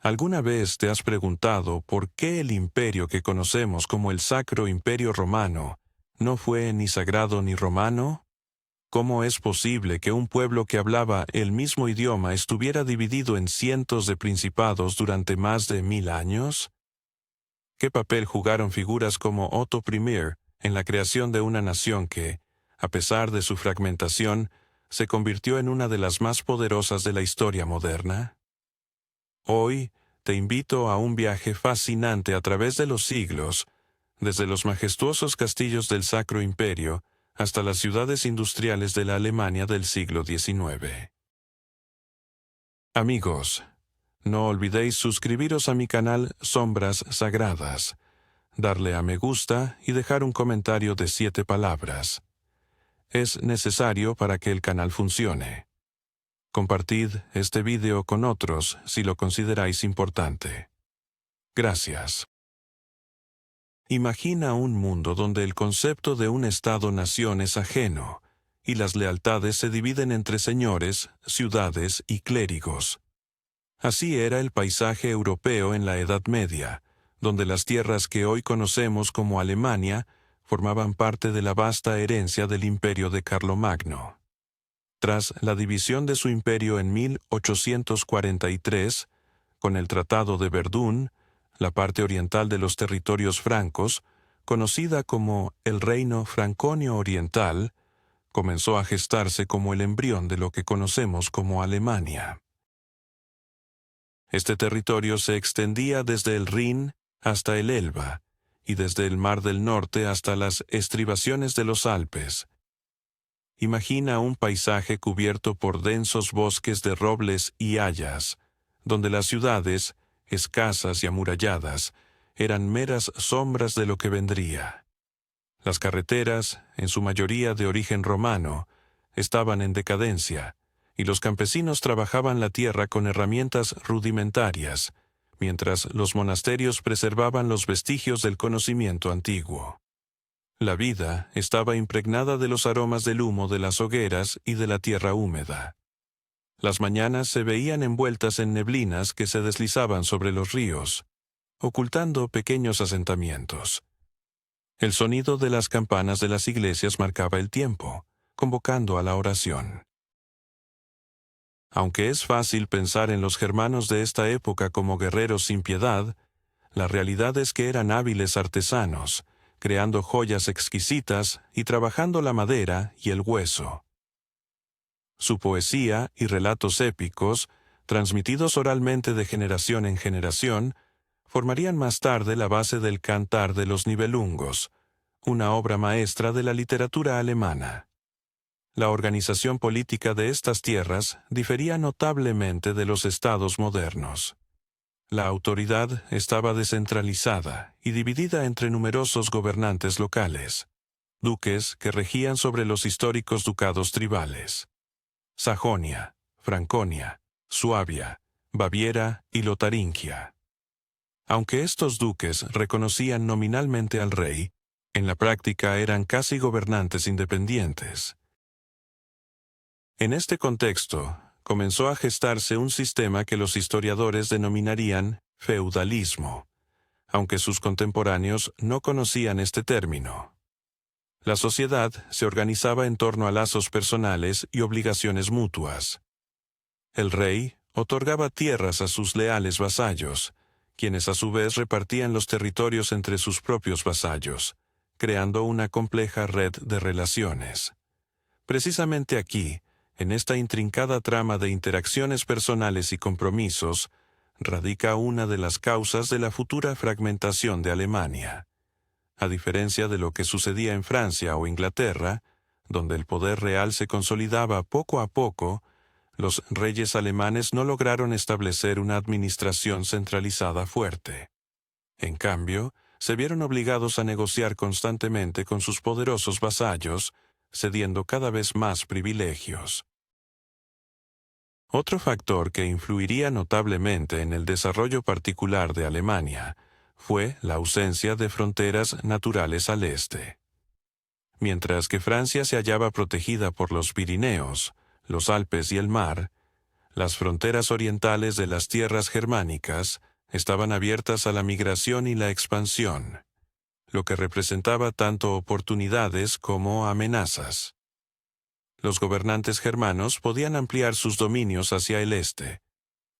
¿Alguna vez te has preguntado por qué el imperio que conocemos como el Sacro Imperio Romano no fue ni sagrado ni romano? ¿Cómo es posible que un pueblo que hablaba el mismo idioma estuviera dividido en cientos de principados durante más de 1000 años? ¿Qué papel jugaron figuras como Otto I en la creación de una nación que, a pesar de su fragmentación, se convirtió en una de las más poderosas de la historia moderna? Hoy te invito a un viaje fascinante a través de los siglos, desde los majestuosos castillos del Sacro Imperio hasta las ciudades industriales de la Alemania del siglo XIX. Amigos, no olvidéis suscribiros a mi canal Sombras Sagradas, darle a me gusta y dejar un comentario de 7 palabras. Es necesario para que el canal funcione. Compartid este video con otros si lo consideráis importante. Gracias. Imagina un mundo donde el concepto de un Estado-nación es ajeno, y las lealtades se dividen entre señores, ciudades y clérigos. Así era el paisaje europeo en la Edad Media, donde las tierras que hoy conocemos como Alemania formaban parte de la vasta herencia del imperio de Carlomagno. Tras la división de su imperio en 1843, con el Tratado de Verdún, la parte oriental de los territorios francos, conocida como el Reino Franconio Oriental, comenzó a gestarse como el embrión de lo que conocemos como Alemania. Este territorio se extendía desde el Rin hasta el Elba, y desde el Mar del Norte hasta las estribaciones de los Alpes. Imagina un paisaje cubierto por densos bosques de robles y hayas, donde las ciudades, escasas y amuralladas, eran meras sombras de lo que vendría. Las carreteras, en su mayoría de origen romano, estaban en decadencia, y los campesinos trabajaban la tierra con herramientas rudimentarias, mientras los monasterios preservaban los vestigios del conocimiento antiguo. La vida estaba impregnada de los aromas del humo de las hogueras y de la tierra húmeda. Las mañanas se veían envueltas en neblinas que se deslizaban sobre los ríos, ocultando pequeños asentamientos. El sonido de las campanas de las iglesias marcaba el tiempo, convocando a la oración. Aunque es fácil pensar en los germanos de esta época como guerreros sin piedad, la realidad es que eran hábiles artesanos, creando joyas exquisitas y trabajando la madera y el hueso. Su poesía y relatos épicos, transmitidos oralmente de generación en generación, formarían más tarde la base del Cantar de los Nibelungos, una obra maestra de la literatura alemana. La organización política de estas tierras difería notablemente de los estados modernos. La autoridad estaba descentralizada y dividida entre numerosos gobernantes locales, duques que regían sobre los históricos ducados tribales. Sajonia, Franconia, Suabia, Baviera y Lotaringia. Aunque estos duques reconocían nominalmente al rey, en la práctica eran casi gobernantes independientes. En este contexto, comenzó a gestarse un sistema que los historiadores denominarían feudalismo, aunque sus contemporáneos no conocían este término. La sociedad se organizaba en torno a lazos personales y obligaciones mutuas. El rey otorgaba tierras a sus leales vasallos, quienes a su vez repartían los territorios entre sus propios vasallos, creando una compleja red de relaciones. Precisamente aquí, en esta intrincada trama de interacciones personales y compromisos, radica una de las causas de la futura fragmentación de Alemania. A diferencia de lo que sucedía en Francia o Inglaterra, donde el poder real se consolidaba poco a poco, los reyes alemanes no lograron establecer una administración centralizada fuerte. En cambio, se vieron obligados a negociar constantemente con sus poderosos vasallos, cediendo cada vez más privilegios. Otro factor que influiría notablemente en el desarrollo particular de Alemania fue la ausencia de fronteras naturales al este. Mientras que Francia se hallaba protegida por los Pirineos, los Alpes y el mar, Las fronteras orientales de las tierras germánicas estaban abiertas a la migración y la expansión, lo que representaba tanto oportunidades como amenazas. Los gobernantes germanos podían ampliar sus dominios hacia el este,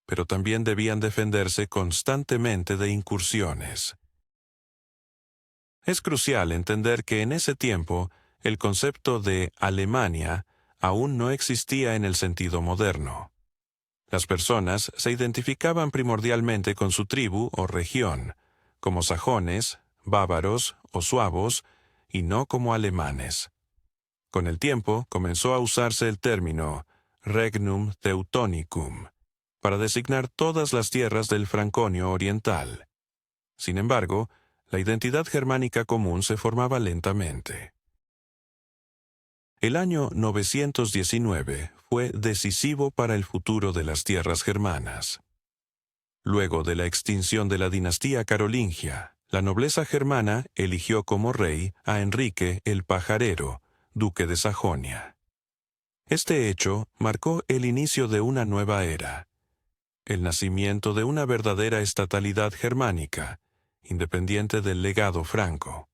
pero también debían defenderse constantemente de incursiones. Es crucial entender que en ese tiempo el concepto de Alemania aún no existía en el sentido moderno. Las personas se identificaban primordialmente con su tribu o región, como sajones, bávaros o suavos, y no como alemanes. Con el tiempo comenzó a usarse el término Regnum Teutonicum para designar todas las tierras del Franconio oriental. Sin embargo, la identidad germánica común se formaba lentamente. El año 919 fue decisivo para el futuro de las tierras germanas. Luego de la extinción de la dinastía carolingia, la nobleza germana eligió como rey a Enrique el Pajarero, duque de Sajonia. Este hecho marcó el inicio de una nueva era, el nacimiento de una verdadera estatalidad germánica, independiente del legado franco.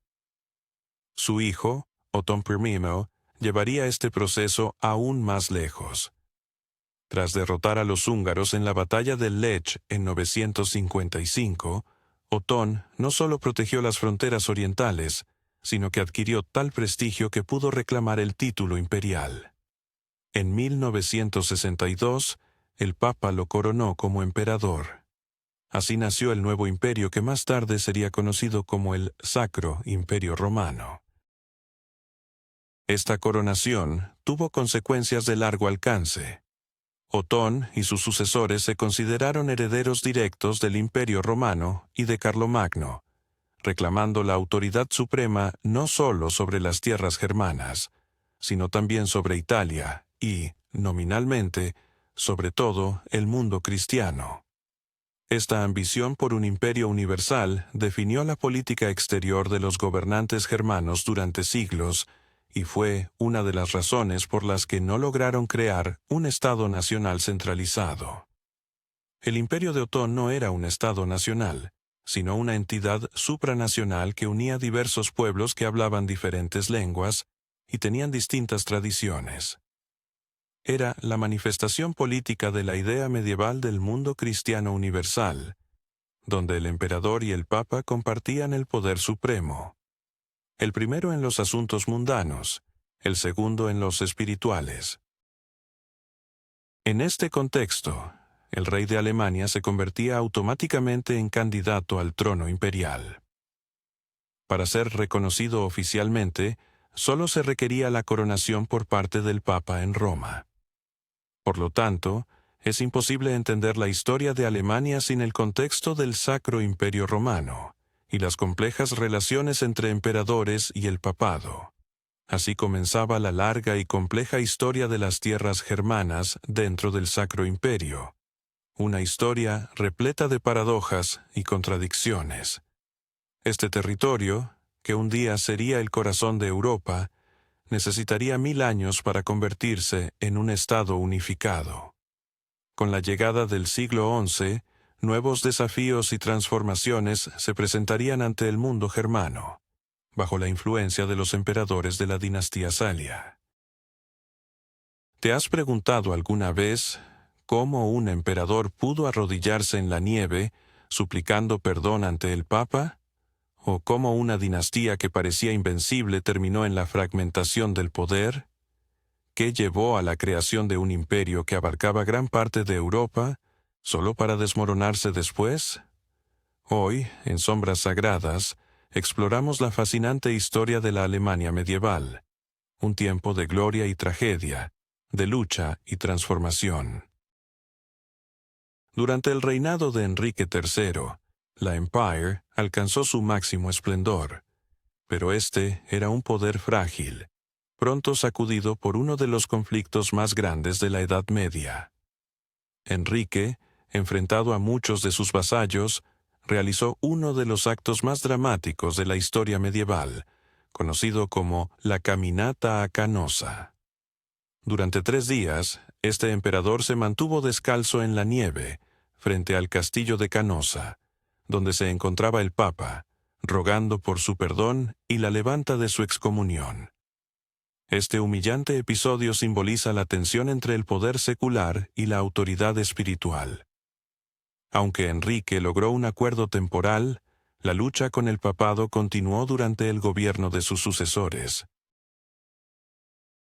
Su hijo, Otón I, llevaría este proceso aún más lejos. Tras derrotar a los húngaros en la batalla de Lech en 955, Otón no solo protegió las fronteras orientales, sino que adquirió tal prestigio que pudo reclamar el título imperial. En 1962, el Papa lo coronó como emperador. Así nació el nuevo imperio que más tarde sería conocido como el Sacro Imperio Romano. Esta coronación tuvo consecuencias de largo alcance. Otón y sus sucesores se consideraron herederos directos del Imperio Romano y de Carlomagno, reclamando la autoridad suprema no solo sobre las tierras germanas, sino también sobre Italia y, nominalmente, sobre todo el mundo cristiano. Esta ambición por un imperio universal definió la política exterior de los gobernantes germanos durante siglos y fue una de las razones por las que no lograron crear un Estado nacional centralizado. El imperio de Otón no era un Estado nacional, sino una entidad supranacional que unía diversos pueblos que hablaban diferentes lenguas y tenían distintas tradiciones. Era la manifestación política de la idea medieval del mundo cristiano universal, donde el emperador y el papa compartían el poder supremo. El primero en los asuntos mundanos, el segundo en los espirituales. En este contexto, el rey de Alemania se convertía automáticamente en candidato al trono imperial. Para ser reconocido oficialmente, solo se requería la coronación por parte del Papa en Roma. Por lo tanto, es imposible entender la historia de Alemania sin el contexto del Sacro Imperio Romano y las complejas relaciones entre emperadores y el papado. Así comenzaba la larga y compleja historia de las tierras germanas dentro del Sacro Imperio, una historia repleta de paradojas y contradicciones. Este territorio, que un día sería el corazón de Europa, necesitaría 1000 años para convertirse en un Estado unificado. Con la llegada del siglo XI, nuevos desafíos y transformaciones se presentarían ante el mundo germano, bajo la influencia de los emperadores de la dinastía Salia. ¿Te has preguntado alguna vez cómo un emperador pudo arrodillarse en la nieve, suplicando perdón ante el Papa? ¿O cómo una dinastía que parecía invencible terminó en la fragmentación del poder? ¿Qué llevó a la creación de un imperio que abarcaba gran parte de Europa, solo para desmoronarse después? Hoy, en Sombras Sagradas, exploramos la fascinante historia de la Alemania medieval, un tiempo de gloria y tragedia, de lucha y transformación. Durante el reinado de Enrique III, la Empire alcanzó su máximo esplendor, pero este era un poder frágil, pronto sacudido por uno de los conflictos más grandes de la Edad Media. Enrique, enfrentado a muchos de sus vasallos, realizó uno de los actos más dramáticos de la historia medieval, conocido como la Caminata a Canossa. Durante 3 días, este emperador se mantuvo descalzo en la nieve, frente al castillo de Canosa, donde se encontraba el Papa, rogando por su perdón y la levanta de su excomunión. Este humillante episodio simboliza la tensión entre el poder secular y la autoridad espiritual. Aunque Enrique logró un acuerdo temporal, la lucha con el papado continuó durante el gobierno de sus sucesores.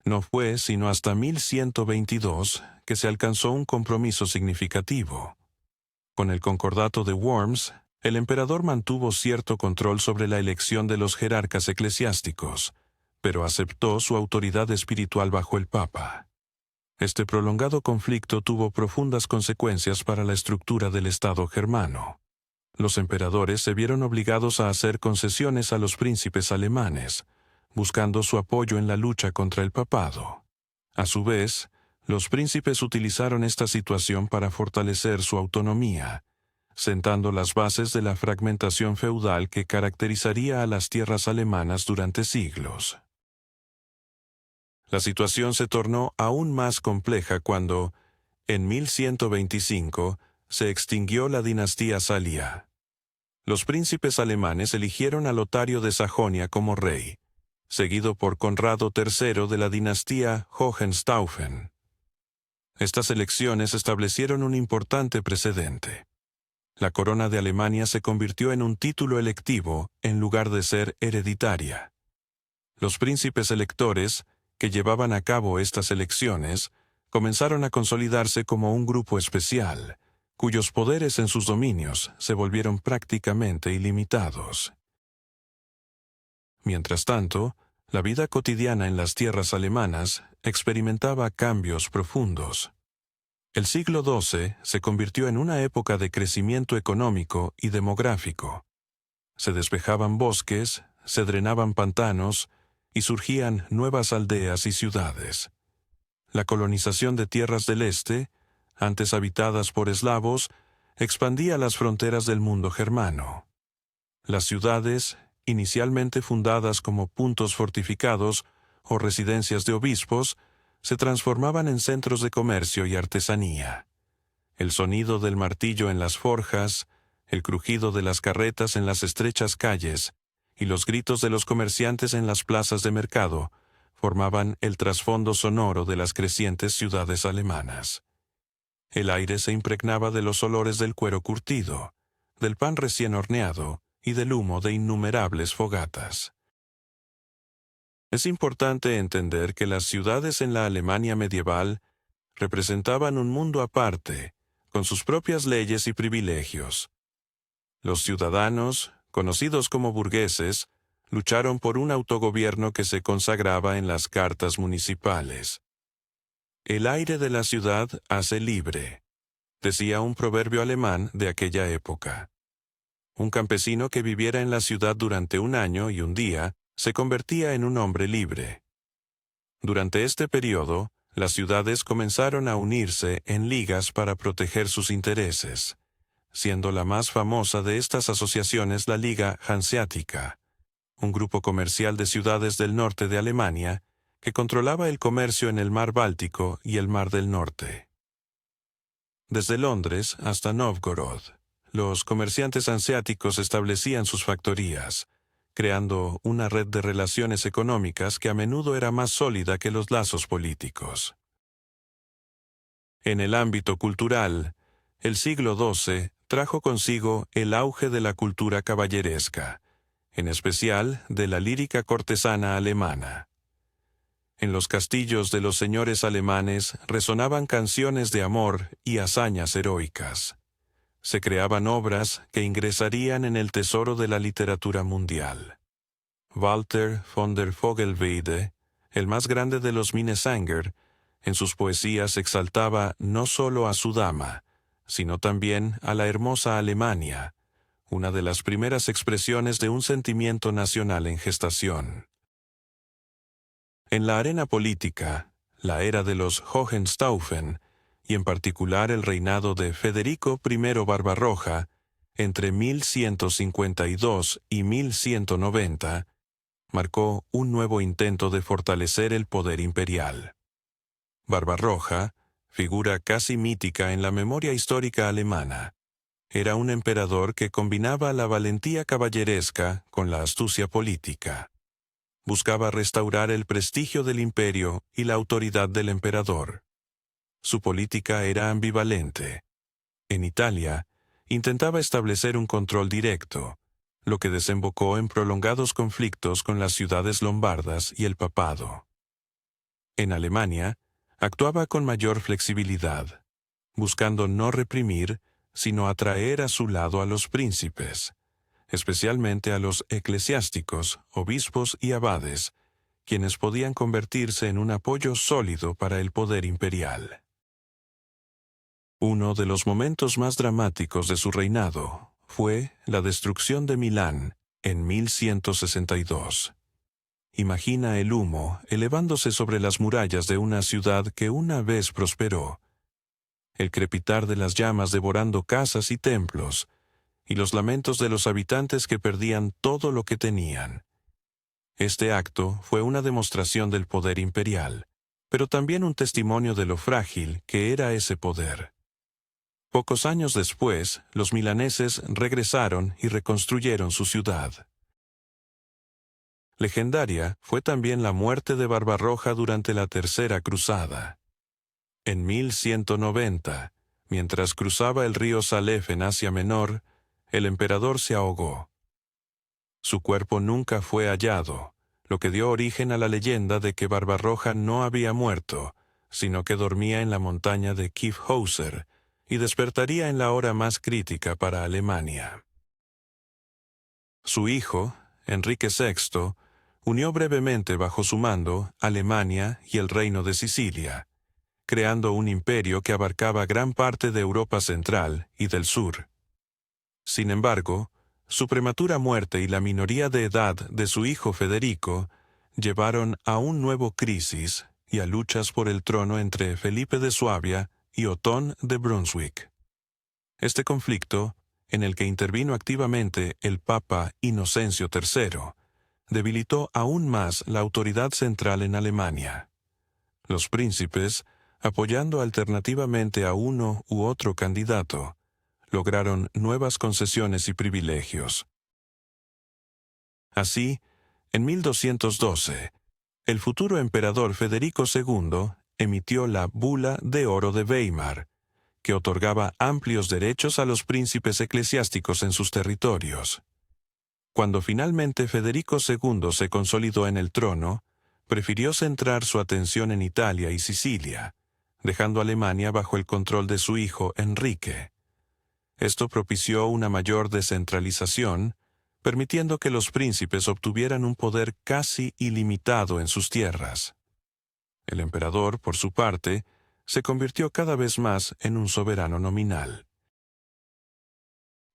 No fue sino hasta 1122 que se alcanzó un compromiso significativo. Con el Concordato de Worms, el emperador mantuvo cierto control sobre la elección de los jerarcas eclesiásticos, pero aceptó su autoridad espiritual bajo el Papa. Este prolongado conflicto tuvo profundas consecuencias para la estructura del Estado germano. Los emperadores se vieron obligados a hacer concesiones a los príncipes alemanes, buscando su apoyo en la lucha contra el papado. A su vez, los príncipes utilizaron esta situación para fortalecer su autonomía, sentando las bases de la fragmentación feudal que caracterizaría a las tierras alemanas durante siglos. La situación se tornó aún más compleja cuando, en 1125, se extinguió la dinastía Salia. Los príncipes alemanes eligieron a Lotario de Sajonia como rey, seguido por Conrado III de la dinastía Hohenstaufen. Estas elecciones establecieron un importante precedente. La corona de Alemania se convirtió en un título electivo en lugar de ser hereditaria. Los príncipes electores, que llevaban a cabo estas elecciones, comenzaron a consolidarse como un grupo especial, cuyos poderes en sus dominios se volvieron prácticamente ilimitados. Mientras tanto, la vida cotidiana en las tierras alemanas experimentaba cambios profundos. El siglo XII se convirtió en una época de crecimiento económico y demográfico. Se despejaban bosques, se drenaban pantanos y surgían nuevas aldeas y ciudades. La colonización de tierras del este, antes habitadas por eslavos, expandía las fronteras del mundo germano. Las ciudades, inicialmente fundadas como puntos fortificados o residencias de obispos, se transformaban en centros de comercio y artesanía. El sonido del martillo en las forjas, el crujido de las carretas en las estrechas calles y los gritos de los comerciantes en las plazas de mercado formaban el trasfondo sonoro de las crecientes ciudades alemanas. El aire se impregnaba de los olores del cuero curtido, del pan recién horneado y del humo de innumerables fogatas. Es importante entender que las ciudades en la Alemania medieval representaban un mundo aparte, con sus propias leyes y privilegios. Los ciudadanos, conocidos como burgueses, lucharon por un autogobierno que se consagraba en las cartas municipales. El aire de la ciudad hace libre, decía un proverbio alemán de aquella época. Un campesino que viviera en la ciudad durante un año y un día se convertía en un hombre libre. Durante este periodo, las ciudades comenzaron a unirse en ligas para proteger sus intereses, siendo la más famosa de estas asociaciones la Liga Hanseática, un grupo comercial de ciudades del norte de Alemania que controlaba el comercio en el Mar Báltico y el Mar del Norte. Desde Londres hasta Novgorod, los comerciantes hanseáticos establecían sus factorías, creando una red de relaciones económicas que a menudo era más sólida que los lazos políticos. En el ámbito cultural, el siglo XII trajo consigo el auge de la cultura caballeresca, en especial de la lírica cortesana alemana. En los castillos de los señores alemanes resonaban canciones de amor y hazañas heroicas. Se creaban obras que ingresarían en el tesoro de la literatura mundial. Walter von der Vogelweide, el más grande de los Minnesänger, en sus poesías exaltaba no solo a su dama, sino también a la hermosa Alemania, una de las primeras expresiones de un sentimiento nacional en gestación. En la arena política, la era de los Hohenstaufen, y en particular el reinado de Federico I Barbarroja, entre 1152 y 1190, marcó un nuevo intento de fortalecer el poder imperial. Barbarroja, figura casi mítica en la memoria histórica alemana. Era un emperador que combinaba la valentía caballeresca con la astucia política. Buscaba restaurar el prestigio del imperio y la autoridad del emperador. Su política era ambivalente. En Italia, intentaba establecer un control directo, lo que desembocó en prolongados conflictos con las ciudades lombardas y el papado. En Alemania, actuaba con mayor flexibilidad, buscando no reprimir, sino atraer a su lado a los príncipes, especialmente a los eclesiásticos, obispos y abades, quienes podían convertirse en un apoyo sólido para el poder imperial. Uno de los momentos más dramáticos de su reinado fue la destrucción de Milán en 1162. Imagina el humo elevándose sobre las murallas de una ciudad que una vez prosperó, el crepitar de las llamas devorando casas y templos, y los lamentos de los habitantes que perdían todo lo que tenían. Este acto fue una demostración del poder imperial, pero también un testimonio de lo frágil que era ese poder. Pocos años después, los milaneses regresaron y reconstruyeron su ciudad. Legendaria fue también la muerte de Barbarroja durante la Tercera Cruzada. En 1190, mientras cruzaba el río Salef en Asia Menor, el emperador se ahogó. Su cuerpo nunca fue hallado, lo que dio origen a la leyenda de que Barbarroja no había muerto, sino que dormía en la montaña de Kyffhauser y despertaría en la hora más crítica para Alemania. Su hijo, Enrique VI, unió brevemente bajo su mando Alemania y el Reino de Sicilia, creando un imperio que abarcaba gran parte de Europa Central y del Sur. Sin embargo, su prematura muerte y la minoría de edad de su hijo Federico llevaron a un nuevo crisis y a luchas por el trono entre Felipe de Suabia y Otón de Brunswick. Este conflicto, en el que intervino activamente el Papa Inocencio III, debilitó aún más la autoridad central en Alemania. Los príncipes, apoyando alternativamente a uno u otro candidato, lograron nuevas concesiones y privilegios. Así, en 1212, el futuro emperador Federico II emitió la Bula de Oro de Weimar, que otorgaba amplios derechos a los príncipes eclesiásticos en sus territorios. Cuando finalmente Federico II se consolidó en el trono, prefirió centrar su atención en Italia y Sicilia, dejando Alemania bajo el control de su hijo Enrique. Esto propició una mayor descentralización, permitiendo que los príncipes obtuvieran un poder casi ilimitado en sus tierras. El emperador, por su parte, se convirtió cada vez más en un soberano nominal.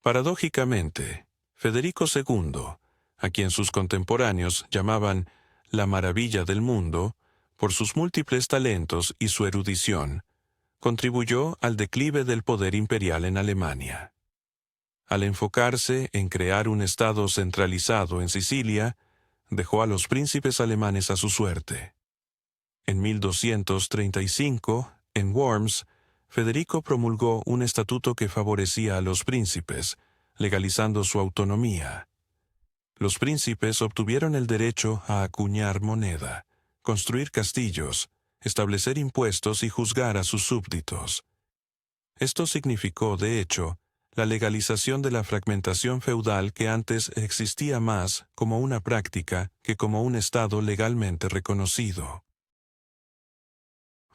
Paradójicamente, Federico II, a quien sus contemporáneos llamaban la maravilla del mundo, por sus múltiples talentos y su erudición, contribuyó al declive del poder imperial en Alemania. Al enfocarse en crear un estado centralizado en Sicilia, dejó a los príncipes alemanes a su suerte. En 1235, en Worms, Federico promulgó un estatuto que favorecía a los príncipes, legalizando su autonomía. Los príncipes obtuvieron el derecho a acuñar moneda, construir castillos, establecer impuestos y juzgar a sus súbditos. Esto significó, de hecho, la legalización de la fragmentación feudal que antes existía más como una práctica que como un estado legalmente reconocido.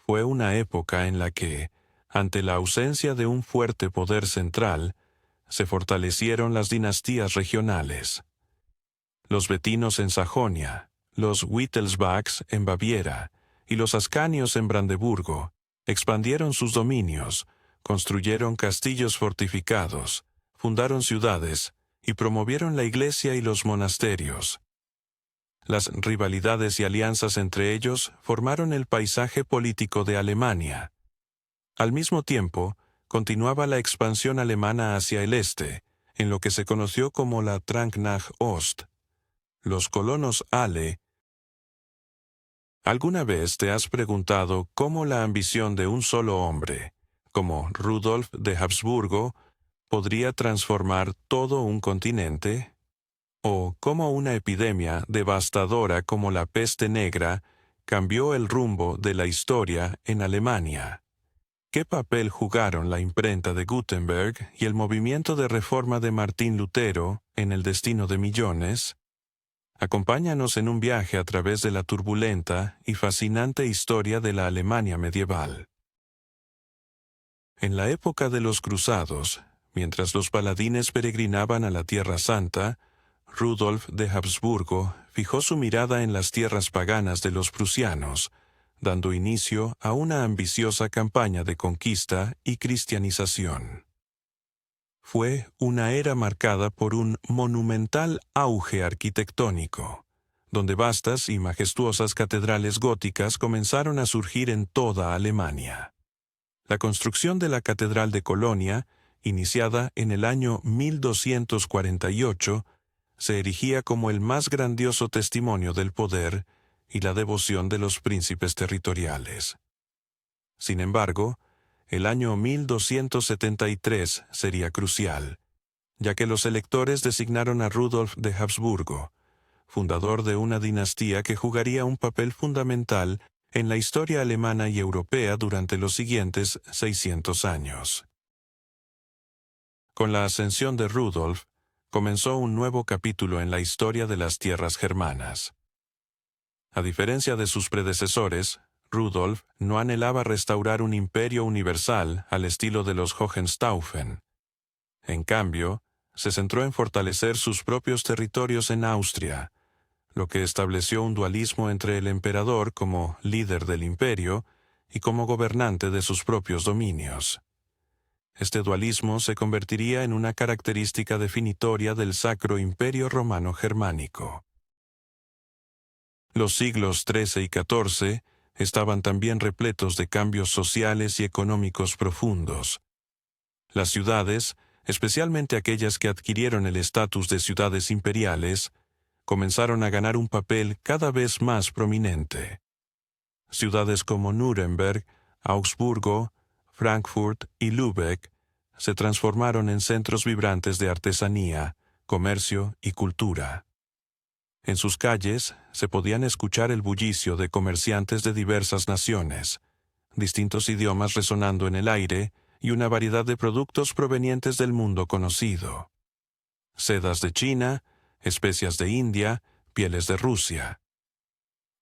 Fue una época en la que, ante la ausencia de un fuerte poder central, se fortalecieron las dinastías regionales. Los vetinos en Sajonia, los Wittelsbachs en Baviera y los ascanios en Brandeburgo expandieron sus dominios, construyeron castillos fortificados, fundaron ciudades y promovieron la iglesia y los monasterios. Las rivalidades y alianzas entre ellos formaron el paisaje político de Alemania. Al mismo tiempo, continuaba la expansión alemana hacia el este, en lo que se conoció como la Trunk nach Ost. Los colonos Ale ¿Alguna vez te has preguntado cómo la ambición de un solo hombre, como Rudolf de Habsburgo, podría transformar todo un continente? ¿O cómo una epidemia devastadora como la peste negra cambió el rumbo de la historia en Alemania? ¿Qué papel jugaron la imprenta de Gutenberg y el movimiento de reforma de Martín Lutero en el destino de millones? Acompáñanos en un viaje a través de la turbulenta y fascinante historia de la Alemania medieval. En la época de los Cruzados, mientras los paladines peregrinaban a la Tierra Santa, Rudolf de Habsburgo fijó su mirada en las tierras paganas de los prusianos, dando inicio a una ambiciosa campaña de conquista y cristianización. Fue una era marcada por un monumental auge arquitectónico, donde vastas y majestuosas catedrales góticas comenzaron a surgir en toda Alemania. La construcción de la Catedral de Colonia, iniciada en el año 1248, se erigía como el más grandioso testimonio del poder y la devoción de los príncipes territoriales. Sin embargo, el año 1273 sería crucial, ya que los electores designaron a Rudolf de Habsburgo, fundador de una dinastía que jugaría un papel fundamental en la historia alemana y europea durante los siguientes 600 años. Con la ascensión de Rudolf, comenzó un nuevo capítulo en la historia de las tierras germanas. A diferencia de sus predecesores, Rudolf no anhelaba restaurar un imperio universal al estilo de los Hohenstaufen. En cambio, se centró en fortalecer sus propios territorios en Austria, lo que estableció un dualismo entre el emperador como líder del imperio y como gobernante de sus propios dominios. Este dualismo se convertiría en una característica definitoria del Sacro Imperio Romano Germánico. Los siglos XIII y XIV estaban también repletos de cambios sociales y económicos profundos. Las ciudades, especialmente aquellas que adquirieron el estatus de ciudades imperiales, comenzaron a ganar un papel cada vez más prominente. Ciudades como Nuremberg, Augsburgo, Frankfurt y Lübeck se transformaron en centros vibrantes de artesanía, comercio y cultura. En sus calles se podían escuchar el bullicio de comerciantes de diversas naciones, distintos idiomas resonando en el aire y una variedad de productos provenientes del mundo conocido. Sedas de China, especias de India, pieles de Rusia.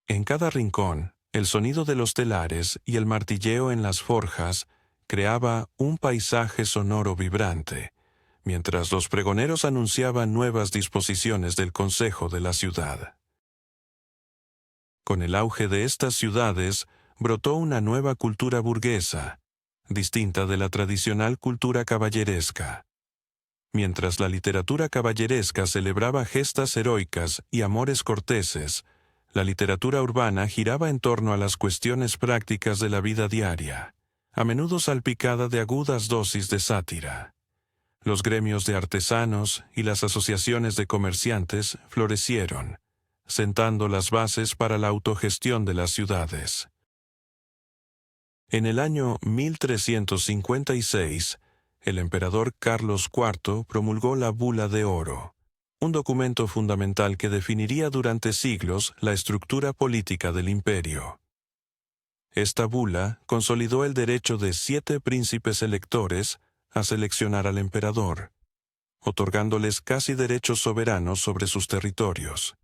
En cada rincón, el sonido de los telares y el martilleo en las forjas creaba un paisaje sonoro vibrante, mientras los pregoneros anunciaban nuevas disposiciones del Consejo de la ciudad. Con el auge de estas ciudades, brotó una nueva cultura burguesa, distinta de la tradicional cultura caballeresca. Mientras la literatura caballeresca celebraba gestas heroicas y amores corteses, la literatura urbana giraba en torno a las cuestiones prácticas de la vida diaria, a menudo salpicada de agudas dosis de sátira. Los gremios de artesanos y las asociaciones de comerciantes florecieron, sentando las bases para la autogestión de las ciudades. En el año 1356, el emperador Carlos IV promulgó la Bula de Oro, un documento fundamental que definiría durante siglos la estructura política del imperio. Esta bula consolidó el derecho de 7 príncipes electores a seleccionar al emperador, otorgándoles casi derechos soberanos sobre sus territorios.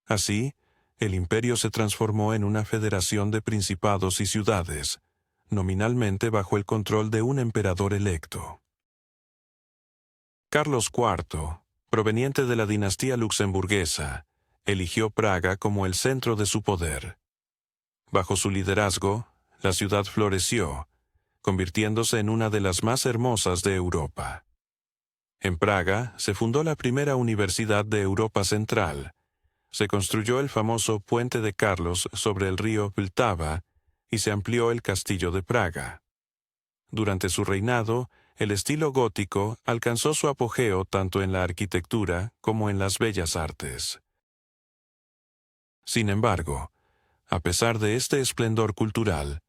Así, el imperio se transformó en una federación de principados y ciudades, nominalmente bajo el control de un emperador electo. Carlos IV, proveniente de la dinastía luxemburguesa, eligió Praga como el centro de su poder. Bajo su liderazgo, la ciudad floreció, convirtiéndose en una de las más hermosas de Europa. En Praga se fundó la primera universidad de Europa Central, se construyó el famoso Puente de Carlos sobre el río Vltava y se amplió el Castillo de Praga. Durante su reinado, el estilo gótico alcanzó su apogeo tanto en la arquitectura como en las bellas artes. Sin embargo, A pesar de este esplendor cultural,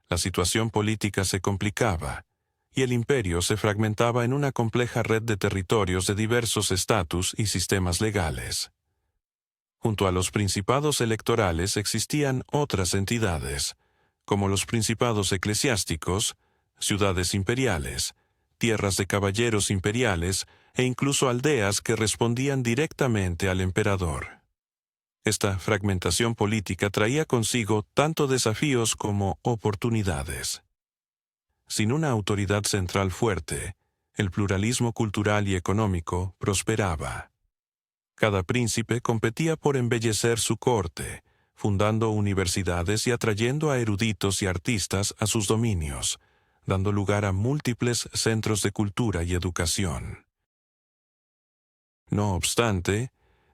la situación política se complicaba, y el imperio se fragmentaba en una compleja red de territorios de diversos estatus y sistemas legales. Junto a los principados electorales existían otras entidades, como los principados eclesiásticos, ciudades imperiales, tierras de caballeros imperiales e incluso aldeas que respondían directamente al emperador. Esta fragmentación política traía consigo tanto desafíos como oportunidades. Sin una autoridad central fuerte, el pluralismo cultural y económico prosperaba. Cada príncipe competía por embellecer su corte, fundando universidades y atrayendo a eruditos y artistas a sus dominios, dando lugar a múltiples centros de cultura y educación. No obstante,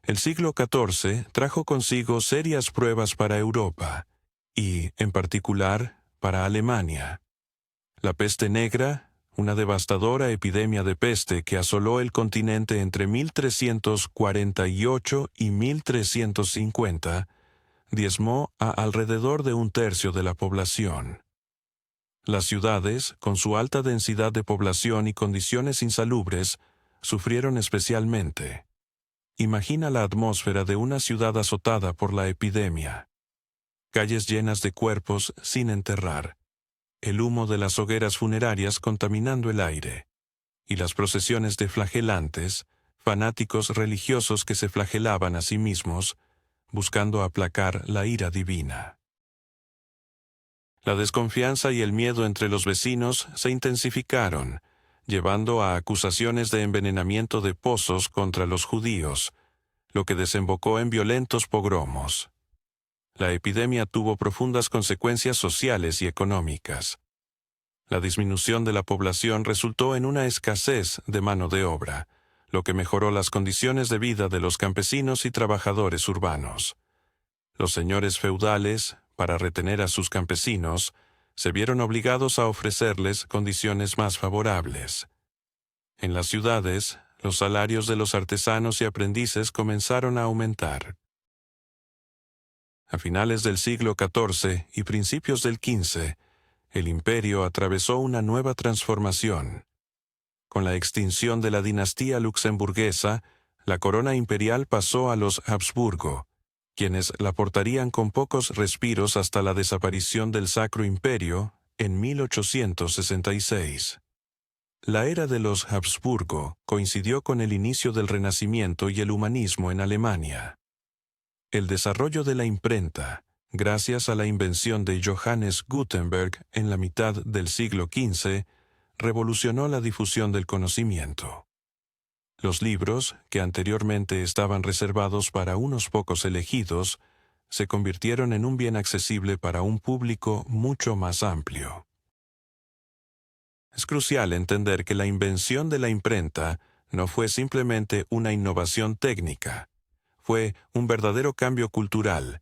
el siglo XIV trajo consigo serias pruebas para Europa, y, en particular, para Alemania. La peste negra, una devastadora epidemia de peste que asoló el continente entre 1348 y 1350, diezmó a alrededor de un tercio de la población. Las ciudades, con su alta densidad de población y condiciones insalubres, sufrieron especialmente. Imagina la atmósfera de una ciudad azotada por la epidemia. Calles llenas de cuerpos sin enterrar, el humo de las hogueras funerarias contaminando el aire, y las procesiones de flagelantes, fanáticos religiosos que se flagelaban a sí mismos, buscando aplacar la ira divina. La desconfianza y el miedo entre los vecinos se intensificaron, llevando a acusaciones de envenenamiento de pozos contra los judíos, lo que desembocó en violentos pogromos. La epidemia tuvo profundas consecuencias sociales y económicas. La disminución de la población resultó en una escasez de mano de obra, lo que mejoró las condiciones de vida de los campesinos y trabajadores urbanos. Los señores feudales, para retener a sus campesinos, se vieron obligados a ofrecerles condiciones más favorables. En las ciudades, los salarios de los artesanos y aprendices comenzaron a aumentar. A finales del siglo XIV y principios del XV, el imperio atravesó una nueva transformación. Con la extinción de la dinastía luxemburguesa, la corona imperial pasó a los Habsburgo, quienes la portarían con pocos respiros hasta la desaparición del Sacro Imperio en 1866. La era de los Habsburgo coincidió con el inicio del Renacimiento y el humanismo en Alemania. El desarrollo de la imprenta, gracias a la invención de Johannes Gutenberg en la mitad del siglo XV, revolucionó la difusión del conocimiento. Los libros, que anteriormente estaban reservados para unos pocos elegidos, se convirtieron en un bien accesible para un público mucho más amplio. Es crucial entender que la invención de la imprenta no fue simplemente una innovación técnica, fue un verdadero cambio cultural,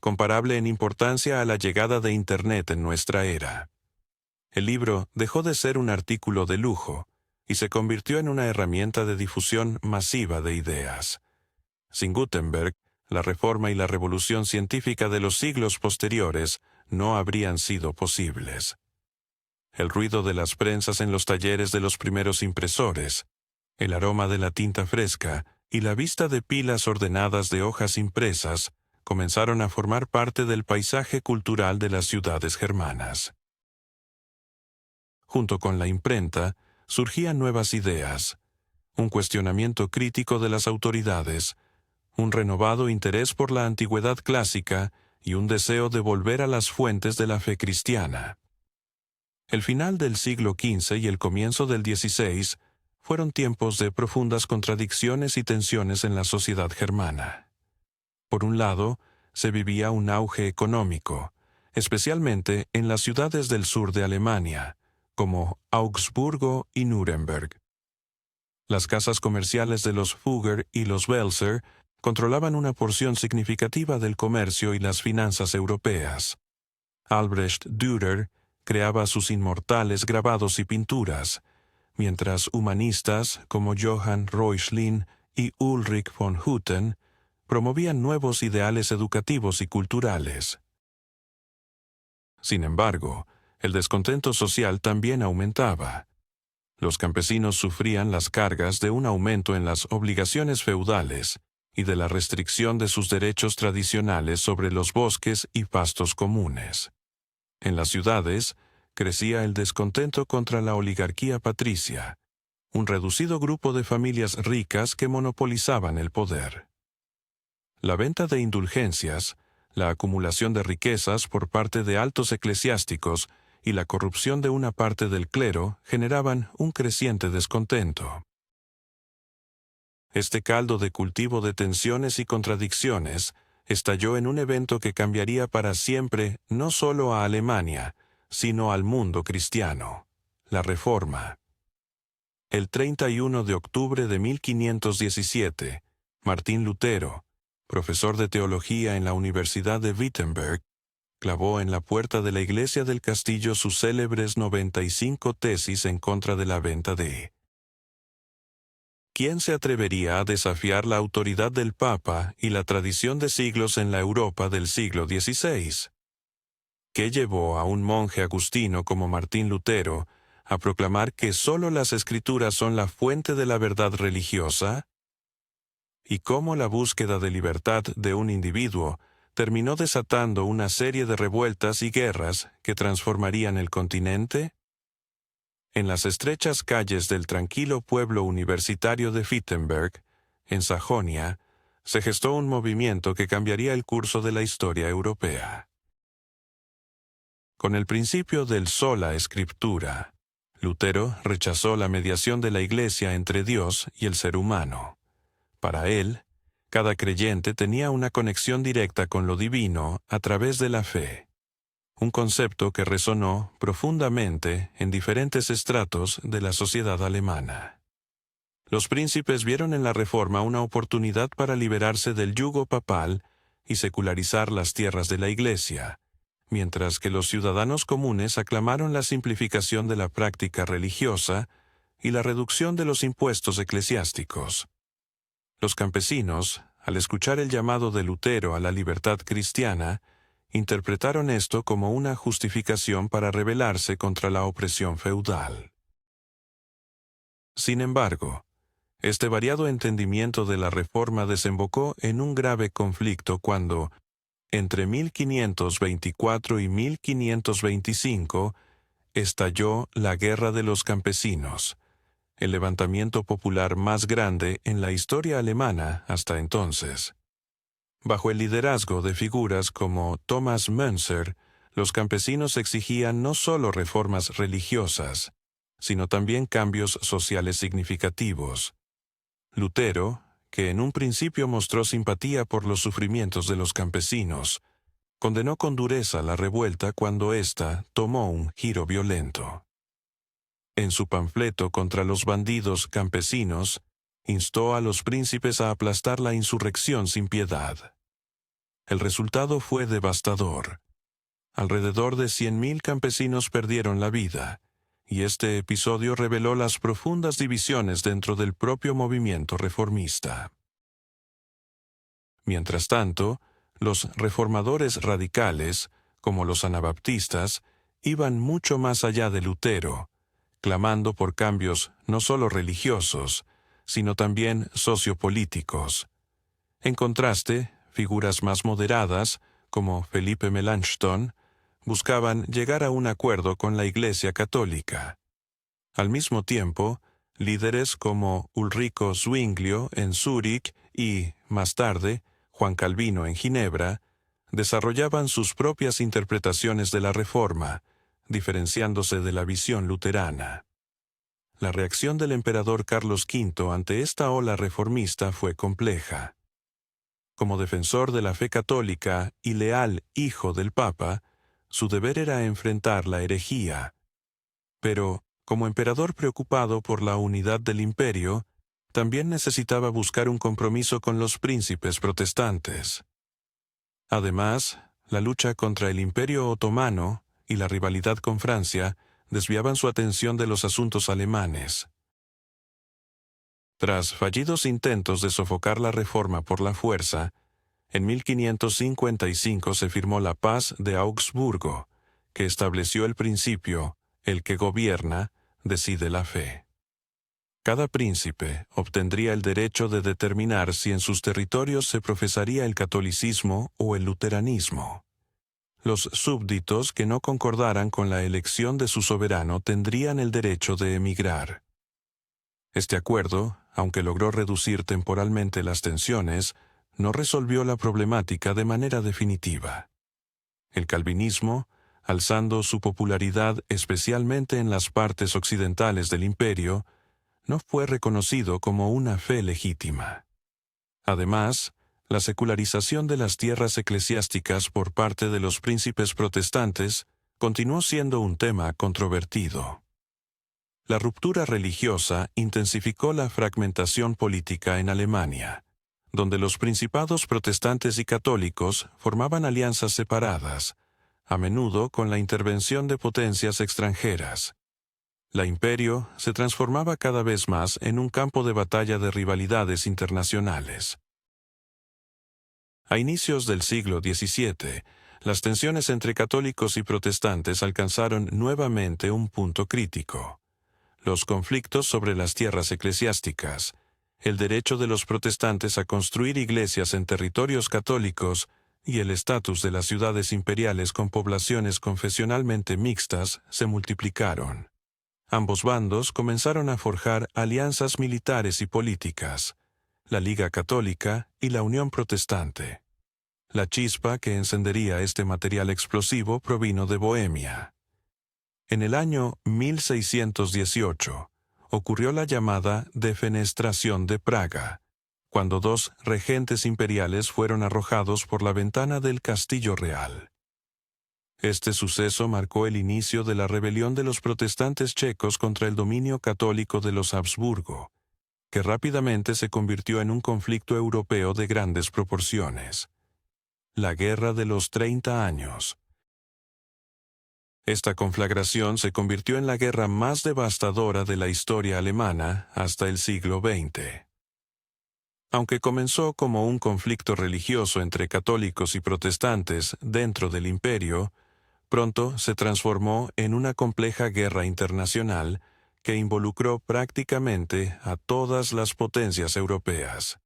comparable en importancia a la llegada de Internet en nuestra era. El libro dejó de ser un artículo de lujo y se convirtió en una herramienta de difusión masiva de ideas. Sin Gutenberg, la reforma y la revolución científica de los siglos posteriores no habrían sido posibles. El ruido de las prensas en los talleres de los primeros impresores, el aroma de la tinta fresca y la vista de pilas ordenadas de hojas impresas comenzaron a formar parte del paisaje cultural de las ciudades germanas. Junto con la imprenta, surgían nuevas ideas, un cuestionamiento crítico de las autoridades, un renovado interés por la antigüedad clásica y un deseo de volver a las fuentes de la fe cristiana. El final del siglo XV y el comienzo del XVI fueron tiempos de profundas contradicciones y tensiones en la sociedad germana. Por un lado, se vivía un auge económico, especialmente en las ciudades del sur de Alemania, como Augsburgo y Nuremberg. Las casas comerciales de los Fugger y los Welser controlaban una porción significativa del comercio y las finanzas europeas. Albrecht Dürer creaba sus inmortales grabados y pinturas, mientras humanistas como Johann Reuchlin y Ulrich von Hutten promovían nuevos ideales educativos y culturales. Sin embargo, el descontento social también aumentaba. Los campesinos sufrían las cargas de un aumento en las obligaciones feudales y de la restricción de sus derechos tradicionales sobre los bosques y pastos comunes. En las ciudades, crecía el descontento contra la oligarquía patricia, un reducido grupo de familias ricas que monopolizaban el poder. La venta de indulgencias, la acumulación de riquezas por parte de altos eclesiásticos y la corrupción de una parte del clero generaban un creciente descontento. Este caldo de cultivo de tensiones y contradicciones estalló en un evento que cambiaría para siempre no solo a Alemania, sino al mundo cristiano: la Reforma. El 31 de octubre de 1517, Martín Lutero, profesor de teología en la Universidad de Wittenberg, clavó en la puerta de la iglesia del castillo sus célebres 95 tesis en contra de la venta de. ¿Quién se atrevería a desafiar la autoridad del Papa y la tradición de siglos en la Europa del siglo XVI? ¿Qué llevó a un monje agustino como Martín Lutero a proclamar que sólo las Escrituras son la fuente de la verdad religiosa? ¿Y cómo la búsqueda de libertad de un individuo terminó desatando una serie de revueltas y guerras que transformarían el continente? En las estrechas calles del tranquilo pueblo universitario de Wittenberg, en Sajonia, se gestó un movimiento que cambiaría el curso de la historia europea. Con el principio del sola escritura, Lutero rechazó la mediación de la Iglesia entre Dios y el ser humano. Para él, cada creyente tenía una conexión directa con lo divino a través de la fe, un concepto que resonó profundamente en diferentes estratos de la sociedad alemana. Los príncipes vieron en la Reforma una oportunidad para liberarse del yugo papal y secularizar las tierras de la Iglesia, mientras que los ciudadanos comunes aclamaron la simplificación de la práctica religiosa y la reducción de los impuestos eclesiásticos. Los campesinos, al escuchar el llamado de Lutero a la libertad cristiana, interpretaron esto como una justificación para rebelarse contra la opresión feudal. Sin embargo, este variado entendimiento de la Reforma desembocó en un grave conflicto cuando, entre 1524 y 1525, estalló la Guerra de los Campesinos, el levantamiento popular más grande en la historia alemana hasta entonces. Bajo el liderazgo de figuras como Thomas Münzer, los campesinos exigían no solo reformas religiosas, sino también cambios sociales significativos. Lutero, que en un principio mostró simpatía por los sufrimientos de los campesinos, condenó con dureza la revuelta cuando ésta tomó un giro violento. En su panfleto contra los bandidos campesinos, instó a los príncipes a aplastar la insurrección sin piedad. El resultado fue devastador. Alrededor de 100.000 campesinos perdieron la vida, y este episodio reveló las profundas divisiones dentro del propio movimiento reformista. Mientras tanto, los reformadores radicales, como los anabaptistas, iban mucho más allá de Lutero, clamando por cambios no solo religiosos, sino también sociopolíticos. En contraste, figuras más moderadas, como Felipe Melanchthon, buscaban llegar a un acuerdo con la Iglesia católica. Al mismo tiempo, líderes como Ulrico Zwinglio en Zúrich y, más tarde, Juan Calvino en Ginebra, desarrollaban sus propias interpretaciones de la Reforma, diferenciándose de la visión luterana. La reacción del emperador Carlos V ante esta ola reformista fue compleja. Como defensor de la fe católica y leal hijo del Papa, su deber era enfrentar la herejía. Pero, como emperador preocupado por la unidad del imperio, también necesitaba buscar un compromiso con los príncipes protestantes. Además, la lucha contra el Imperio Otomano y la rivalidad con Francia desviaban su atención de los asuntos alemanes. Tras fallidos intentos de sofocar la Reforma por la fuerza, en 1555 se firmó la Paz de Augsburgo, que estableció el principio: el que gobierna decide la fe. Cada príncipe obtendría el derecho de determinar si en sus territorios se profesaría el catolicismo o el luteranismo. Los súbditos que no concordaran con la elección de su soberano tendrían el derecho de emigrar. Este acuerdo, aunque logró reducir temporalmente las tensiones, no resolvió la problemática de manera definitiva. El calvinismo, alzando su popularidad especialmente en las partes occidentales del imperio, no fue reconocido como una fe legítima. Además, la secularización de las tierras eclesiásticas por parte de los príncipes protestantes continuó siendo un tema controvertido. La ruptura religiosa intensificó la fragmentación política en Alemania, donde los principados protestantes y católicos formaban alianzas separadas, a menudo con la intervención de potencias extranjeras. La imperio se transformaba cada vez más en un campo de batalla de rivalidades internacionales. A inicios del siglo XVII, las tensiones entre católicos y protestantes alcanzaron nuevamente un punto crítico. Los conflictos sobre las tierras eclesiásticas, el derecho de los protestantes a construir iglesias en territorios católicos y el estatus de las ciudades imperiales con poblaciones confesionalmente mixtas se multiplicaron. Ambos bandos comenzaron a forjar alianzas militares y políticas, la Liga Católica y la Unión Protestante. La chispa que encendería este material explosivo provino de Bohemia. En el año 1618 ocurrió la llamada Defenestración de Praga, cuando 2 regentes imperiales fueron arrojados por la ventana del Castillo Real. Este suceso marcó el inicio de la rebelión de los protestantes checos contra el dominio católico de los Habsburgo, que rápidamente se convirtió en un conflicto europeo de grandes proporciones. La Guerra de los 30 años. Esta conflagración se convirtió en la guerra más devastadora de la historia alemana hasta el siglo XX. Aunque comenzó como un conflicto religioso entre católicos y protestantes dentro del imperio, pronto se transformó en una compleja guerra internacional que involucró prácticamente a todas las potencias europeas.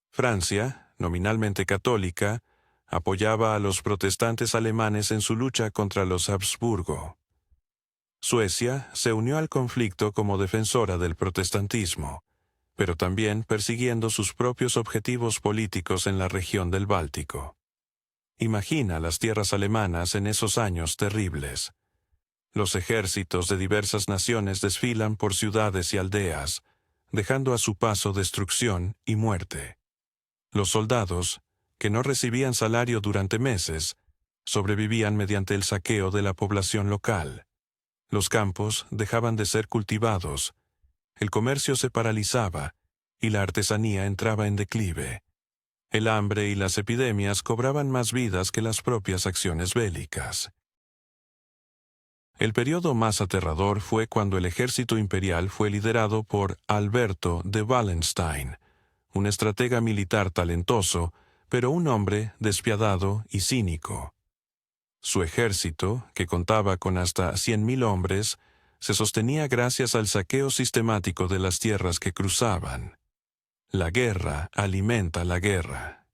Francia, nominalmente católica, apoyaba a los protestantes alemanes en su lucha contra los Habsburgo. Suecia se unió al conflicto como defensora del protestantismo, pero también persiguiendo sus propios objetivos políticos en la región del Báltico. Imagina las tierras alemanas en esos años terribles. Los ejércitos de diversas naciones desfilan por ciudades y aldeas, dejando a su paso destrucción y muerte. Los soldados, que no recibían salario durante meses, sobrevivían mediante el saqueo de la población local. Los campos dejaban de ser cultivados, el comercio se paralizaba y la artesanía entraba en declive. El hambre y las epidemias cobraban más vidas que las propias acciones bélicas. El periodo más aterrador fue cuando el ejército imperial fue liderado por Alberto de Wallenstein, un estratega militar talentoso, pero un hombre despiadado y cínico. Su ejército, que contaba con hasta 100.000 hombres, se sostenía gracias al saqueo sistemático de las tierras que cruzaban. La guerra alimenta la guerra.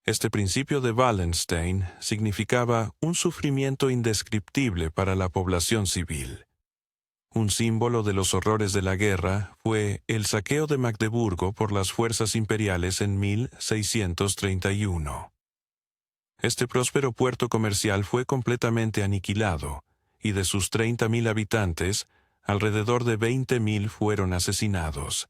Este principio de Wallenstein significaba un sufrimiento indescriptible para la población civil. Un símbolo de los horrores de la guerra fue el saqueo de Magdeburgo por las fuerzas imperiales en 1631. Este próspero puerto comercial fue completamente aniquilado, y de sus 30.000 habitantes, alrededor de 20.000 fueron asesinados.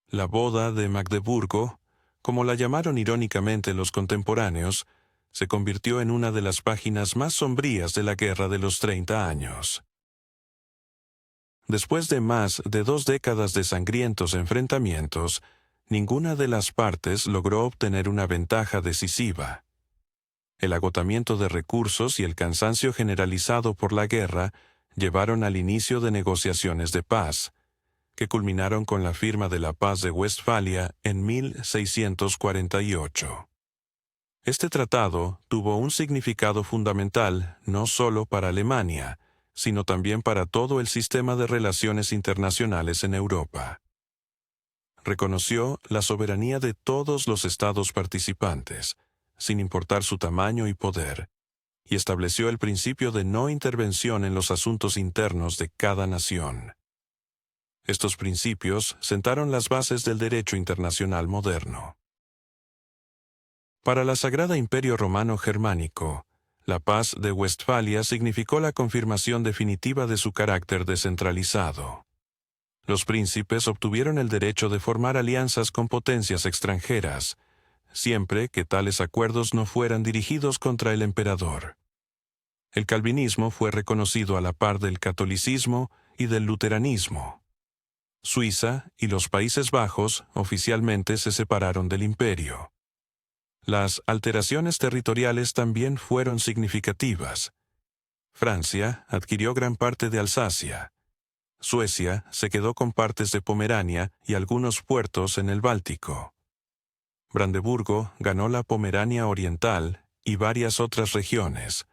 La boda de Magdeburgo, como la llamaron irónicamente los contemporáneos, se convirtió en una de las páginas más sombrías de la Guerra de los 30 años. Después de más de 2 décadas de sangrientos enfrentamientos, ninguna de las partes logró obtener una ventaja decisiva. El agotamiento de recursos y el cansancio generalizado por la guerra llevaron al inicio de negociaciones de paz, que culminaron con la firma de la Paz de Westfalia en 1648. Este tratado tuvo un significado fundamental no solo para Alemania, sino también para todo el sistema de relaciones internacionales en Europa. Reconoció la soberanía de todos los estados participantes, sin importar su tamaño y poder, y estableció el principio de no intervención en los asuntos internos de cada nación. Estos principios sentaron las bases del derecho internacional moderno. Para la Sagrada Imperio Romano Germánico, la paz de Westfalia significó la confirmación definitiva de su carácter descentralizado. Los príncipes obtuvieron el derecho de formar alianzas con potencias extranjeras, siempre que tales acuerdos no fueran dirigidos contra el emperador. El calvinismo fue reconocido a la par del catolicismo y del luteranismo. Suiza y los Países Bajos oficialmente se separaron del imperio. Las alteraciones territoriales también fueron significativas. Francia adquirió gran parte de Alsacia. Suecia se quedó con partes de Pomerania y algunos puertos en el Báltico. Brandeburgo ganó la Pomerania Oriental y varias otras regiones,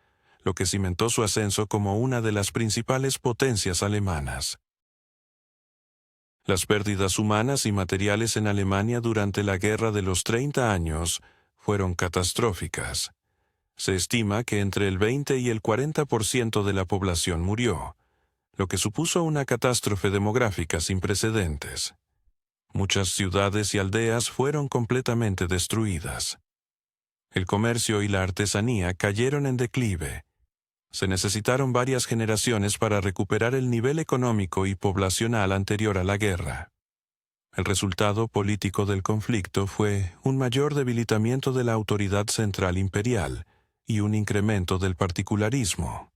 lo que cimentó su ascenso como una de las principales potencias alemanas. Las pérdidas humanas y materiales en Alemania durante la Guerra de los 30 años fueron catastróficas. Se estima que entre el 20 y el 40% de la población murió, lo que supuso una catástrofe demográfica sin precedentes. Muchas ciudades y aldeas fueron completamente destruidas. El comercio y la artesanía cayeron en declive. Se necesitaron varias generaciones para recuperar el nivel económico y poblacional anterior a la guerra. El resultado político del conflicto fue un mayor debilitamiento de la autoridad central imperial y un incremento del particularismo.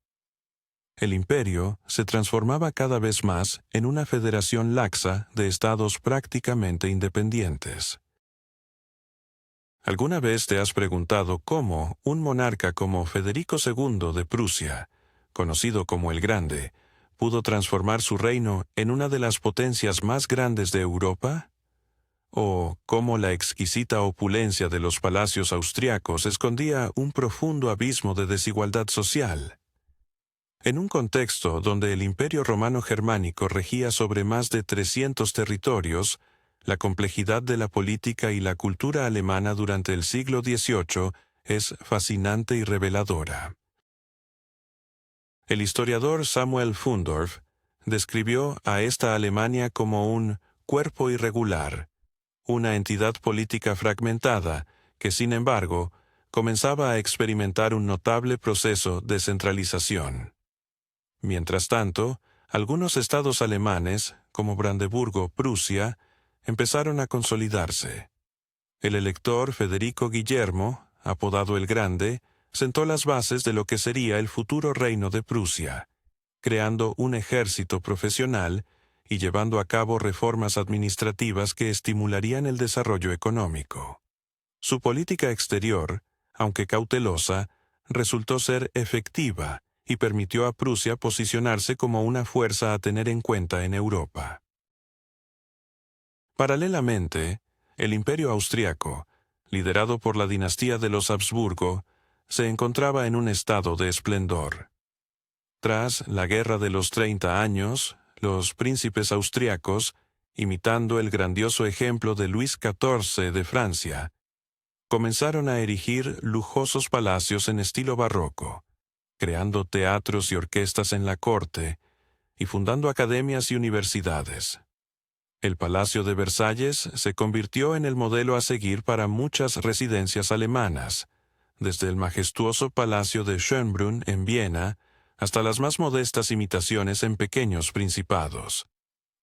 El imperio se transformaba cada vez más en una federación laxa de estados prácticamente independientes. ¿Alguna vez te has preguntado cómo un monarca como Federico II de Prusia, conocido como el Grande, pudo transformar su reino en una de las potencias más grandes de Europa? ¿O cómo la exquisita opulencia de los palacios austriacos escondía un profundo abismo de desigualdad social? En un contexto donde el Imperio Romano Germánico regía sobre más de 300 territorios, la complejidad de la política y la cultura alemana durante el siglo XVIII es fascinante y reveladora. El historiador Samuel Fundorf describió a esta Alemania como un cuerpo irregular, una entidad política fragmentada que, sin embargo, comenzaba a experimentar un notable proceso de centralización. Mientras tanto, algunos estados alemanes, como Brandeburgo, Prusia, empezaron a consolidarse. El elector Federico Guillermo, apodado el Grande, sentó las bases de lo que sería el futuro reino de Prusia, creando un ejército profesional y llevando a cabo reformas administrativas que estimularían el desarrollo económico. Su política exterior, aunque cautelosa, resultó ser efectiva y permitió a Prusia posicionarse como una fuerza a tener en cuenta en Europa. Paralelamente, el Imperio Austriaco, liderado por la dinastía de los Habsburgo, se encontraba en un estado de esplendor. Tras la Guerra de los 30 años, los príncipes austriacos, imitando el grandioso ejemplo de Luis XIV de Francia, comenzaron a erigir lujosos palacios en estilo barroco, creando teatros y orquestas en la corte, y fundando academias y universidades. El Palacio de Versalles se convirtió en el modelo a seguir para muchas residencias alemanas, desde el majestuoso Palacio de Schönbrunn en Viena hasta las más modestas imitaciones en pequeños principados.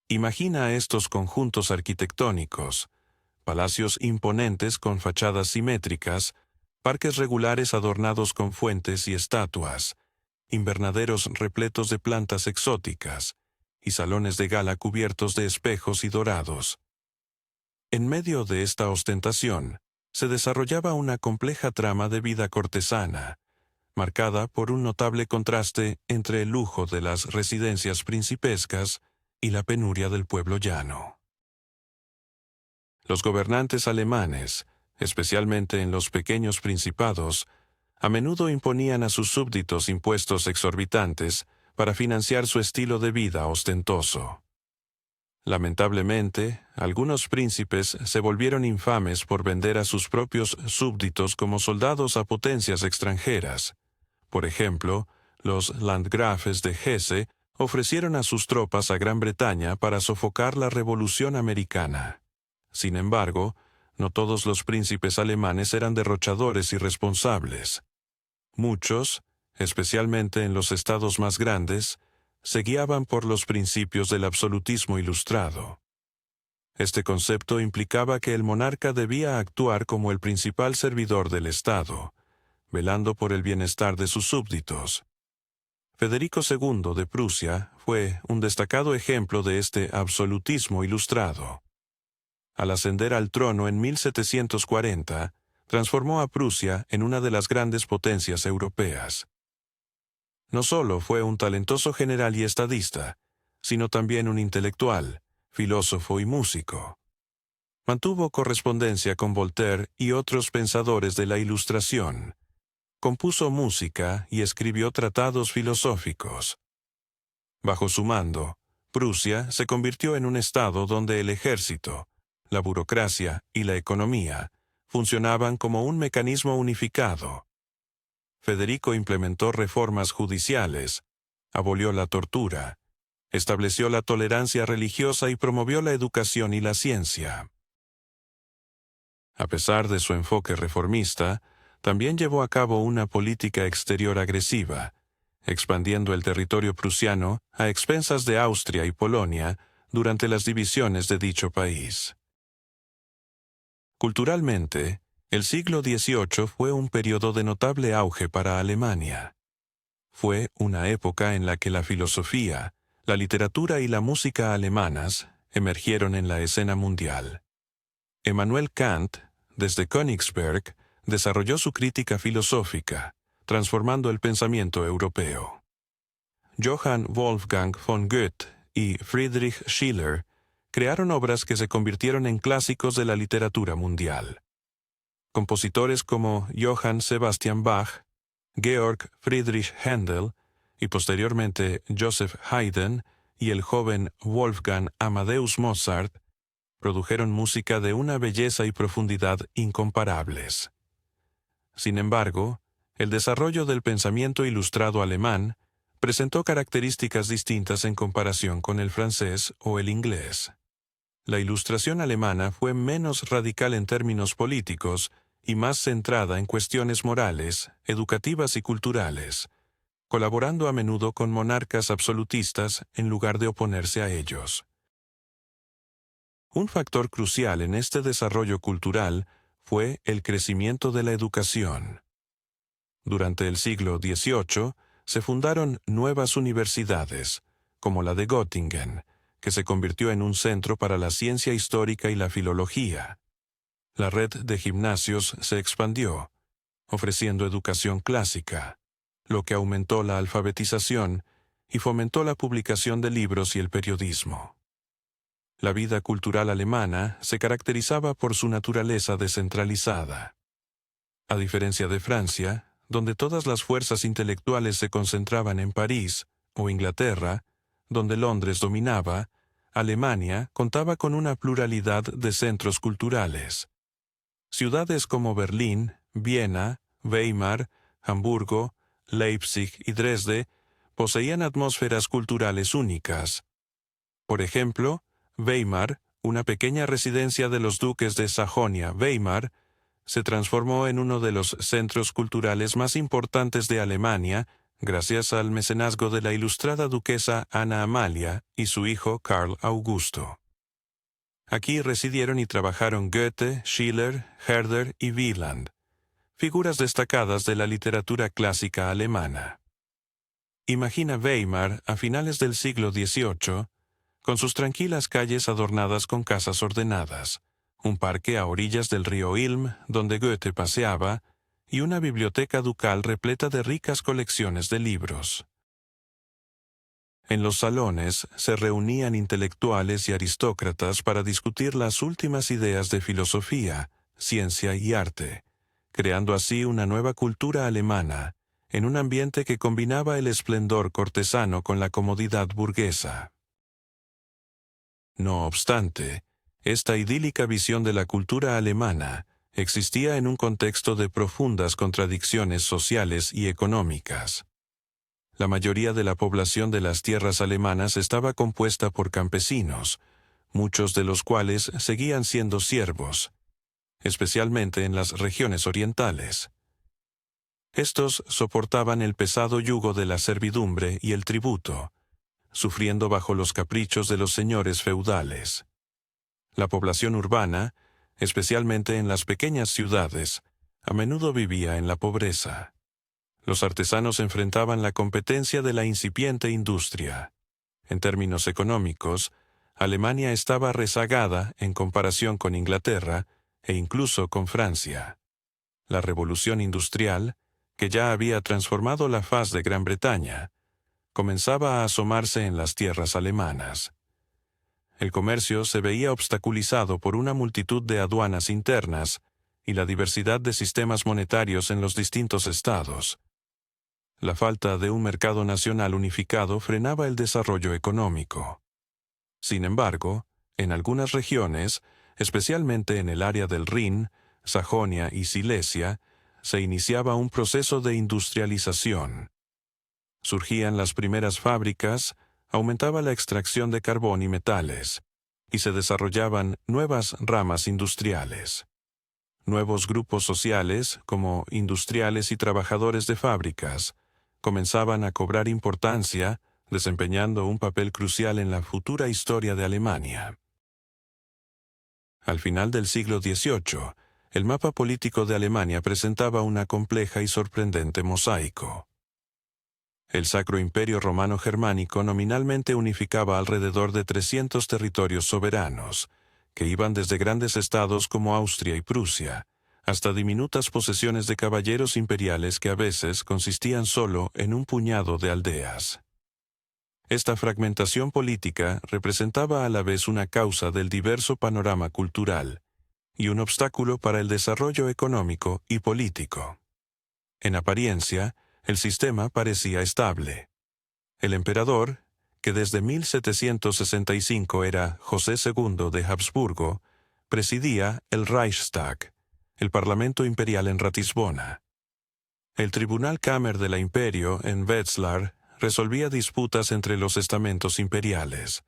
Imagina estos conjuntos arquitectónicos, palacios imponentes con fachadas simétricas, parques regulares adornados con fuentes y estatuas, invernaderos repletos de plantas exóticas, y salones de gala cubiertos de espejos y dorados. En medio de esta ostentación, se desarrollaba una compleja trama de vida cortesana, marcada por un notable contraste entre el lujo de las residencias principescas y la penuria del pueblo llano. Los gobernantes alemanes, especialmente en los pequeños principados, a menudo imponían a sus súbditos impuestos exorbitantes para financiar su estilo de vida ostentoso. Lamentablemente, algunos príncipes se volvieron infames por vender a sus propios súbditos como soldados a potencias extranjeras. Por ejemplo, los landgrafes de Hesse ofrecieron a sus tropas a Gran Bretaña para sofocar la Revolución Americana. Sin embargo, no todos los príncipes alemanes eran derrochadores irresponsables. Muchos, especialmente en los estados más grandes, se guiaban por los principios del absolutismo ilustrado. Este concepto implicaba que el monarca debía actuar como el principal servidor del Estado, velando por el bienestar de sus súbditos. Federico II de Prusia fue un destacado ejemplo de este absolutismo ilustrado. Al ascender al trono en 1740, transformó a Prusia en una de las grandes potencias europeas. No solo fue un talentoso general y estadista, sino también un intelectual, filósofo y músico. Mantuvo correspondencia con Voltaire y otros pensadores de la Ilustración. Compuso música y escribió tratados filosóficos. Bajo su mando, Prusia se convirtió en un estado donde el ejército, la burocracia y la economía funcionaban como un mecanismo unificado. Federico implementó reformas judiciales, abolió la tortura, estableció la tolerancia religiosa y promovió la educación y la ciencia. A pesar de su enfoque reformista, también llevó a cabo una política exterior agresiva, expandiendo el territorio prusiano a expensas de Austria y Polonia durante las divisiones de dicho país. Culturalmente, el siglo XVIII fue un periodo de notable auge para Alemania. Fue una época en la que la filosofía, la literatura y la música alemanas emergieron en la escena mundial. Immanuel Kant, desde Königsberg, desarrolló su crítica filosófica, transformando el pensamiento europeo. Johann Wolfgang von Goethe y Friedrich Schiller crearon obras que se convirtieron en clásicos de la literatura mundial. Compositores como Johann Sebastian Bach, Georg Friedrich Händel y posteriormente Joseph Haydn y el joven Wolfgang Amadeus Mozart produjeron música de una belleza y profundidad incomparables. Sin embargo, el desarrollo del pensamiento ilustrado alemán presentó características distintas en comparación con el francés o el inglés. La Ilustración alemana fue menos radical en términos políticos y más centrada en cuestiones morales, educativas y culturales, colaborando a menudo con monarcas absolutistas en lugar de oponerse a ellos. Un factor crucial en este desarrollo cultural fue el crecimiento de la educación. Durante el siglo XVIII se fundaron nuevas universidades, como la de Göttingen, que se convirtió en un centro para la ciencia histórica y la filología. La red de gimnasios se expandió, ofreciendo educación clásica, lo que aumentó la alfabetización y fomentó la publicación de libros y el periodismo. La vida cultural alemana se caracterizaba por su naturaleza descentralizada. A diferencia de Francia, donde todas las fuerzas intelectuales se concentraban en París o Inglaterra, donde Londres dominaba, Alemania contaba con una pluralidad de centros culturales. Ciudades como Berlín, Viena, Weimar, Hamburgo, Leipzig y Dresde poseían atmósferas culturales únicas. Por ejemplo, Weimar, una pequeña residencia de los duques de Sajonia-Weimar, se transformó en uno de los centros culturales más importantes de Alemania gracias al mecenazgo de la ilustrada duquesa Ana Amalia y su hijo Karl Augusto. Aquí residieron y trabajaron Goethe, Schiller, Herder y Wieland, figuras destacadas de la literatura clásica alemana. Imagina Weimar a finales del siglo XVIII, con sus tranquilas calles adornadas con casas ordenadas, un parque a orillas del río Ilm donde Goethe paseaba, y una biblioteca ducal repleta de ricas colecciones de libros. En los salones se reunían intelectuales y aristócratas para discutir las últimas ideas de filosofía, ciencia y arte, creando así una nueva cultura alemana, en un ambiente que combinaba el esplendor cortesano con la comodidad burguesa. No obstante, esta idílica visión de la cultura alemana existía en un contexto de profundas contradicciones sociales y económicas. La mayoría de la población de las tierras alemanas estaba compuesta por campesinos, muchos de los cuales seguían siendo siervos, especialmente en las regiones orientales. Estos soportaban el pesado yugo de la servidumbre y el tributo, sufriendo bajo los caprichos de los señores feudales. La población urbana, especialmente en las pequeñas ciudades, a menudo vivía en la pobreza. Los artesanos enfrentaban la competencia de la incipiente industria. En términos económicos, Alemania estaba rezagada en comparación con Inglaterra e incluso con Francia. La revolución industrial, que ya había transformado la faz de Gran Bretaña, comenzaba a asomarse en las tierras alemanas. El comercio se veía obstaculizado por una multitud de aduanas internas y la diversidad de sistemas monetarios en los distintos estados. La falta de un mercado nacional unificado frenaba el desarrollo económico. Sin embargo, en algunas regiones, especialmente en el área del Rin, Sajonia y Silesia, se iniciaba un proceso de industrialización. Surgían las primeras fábricas, aumentaba la extracción de carbón y metales, y se desarrollaban nuevas ramas industriales. Nuevos grupos sociales, como industriales y trabajadores de fábricas, comenzaban a cobrar importancia, desempeñando un papel crucial en la futura historia de Alemania. Al final del siglo XVIII, el mapa político de Alemania presentaba una compleja y sorprendente mosaico. El Sacro Imperio Romano Germánico nominalmente unificaba alrededor de 300 territorios soberanos, que iban desde grandes estados como Austria y Prusia, hasta diminutas posesiones de caballeros imperiales que a veces consistían solo en un puñado de aldeas. Esta fragmentación política representaba a la vez una causa del diverso panorama cultural y un obstáculo para el desarrollo económico y político. En apariencia, el sistema parecía estable. El emperador, que desde 1765 era José II de Habsburgo, presidía el Reichstag, el Parlamento Imperial en Ratisbona. El Tribunalkammer de la Imperio en Wetzlar resolvía disputas entre los estamentos imperiales.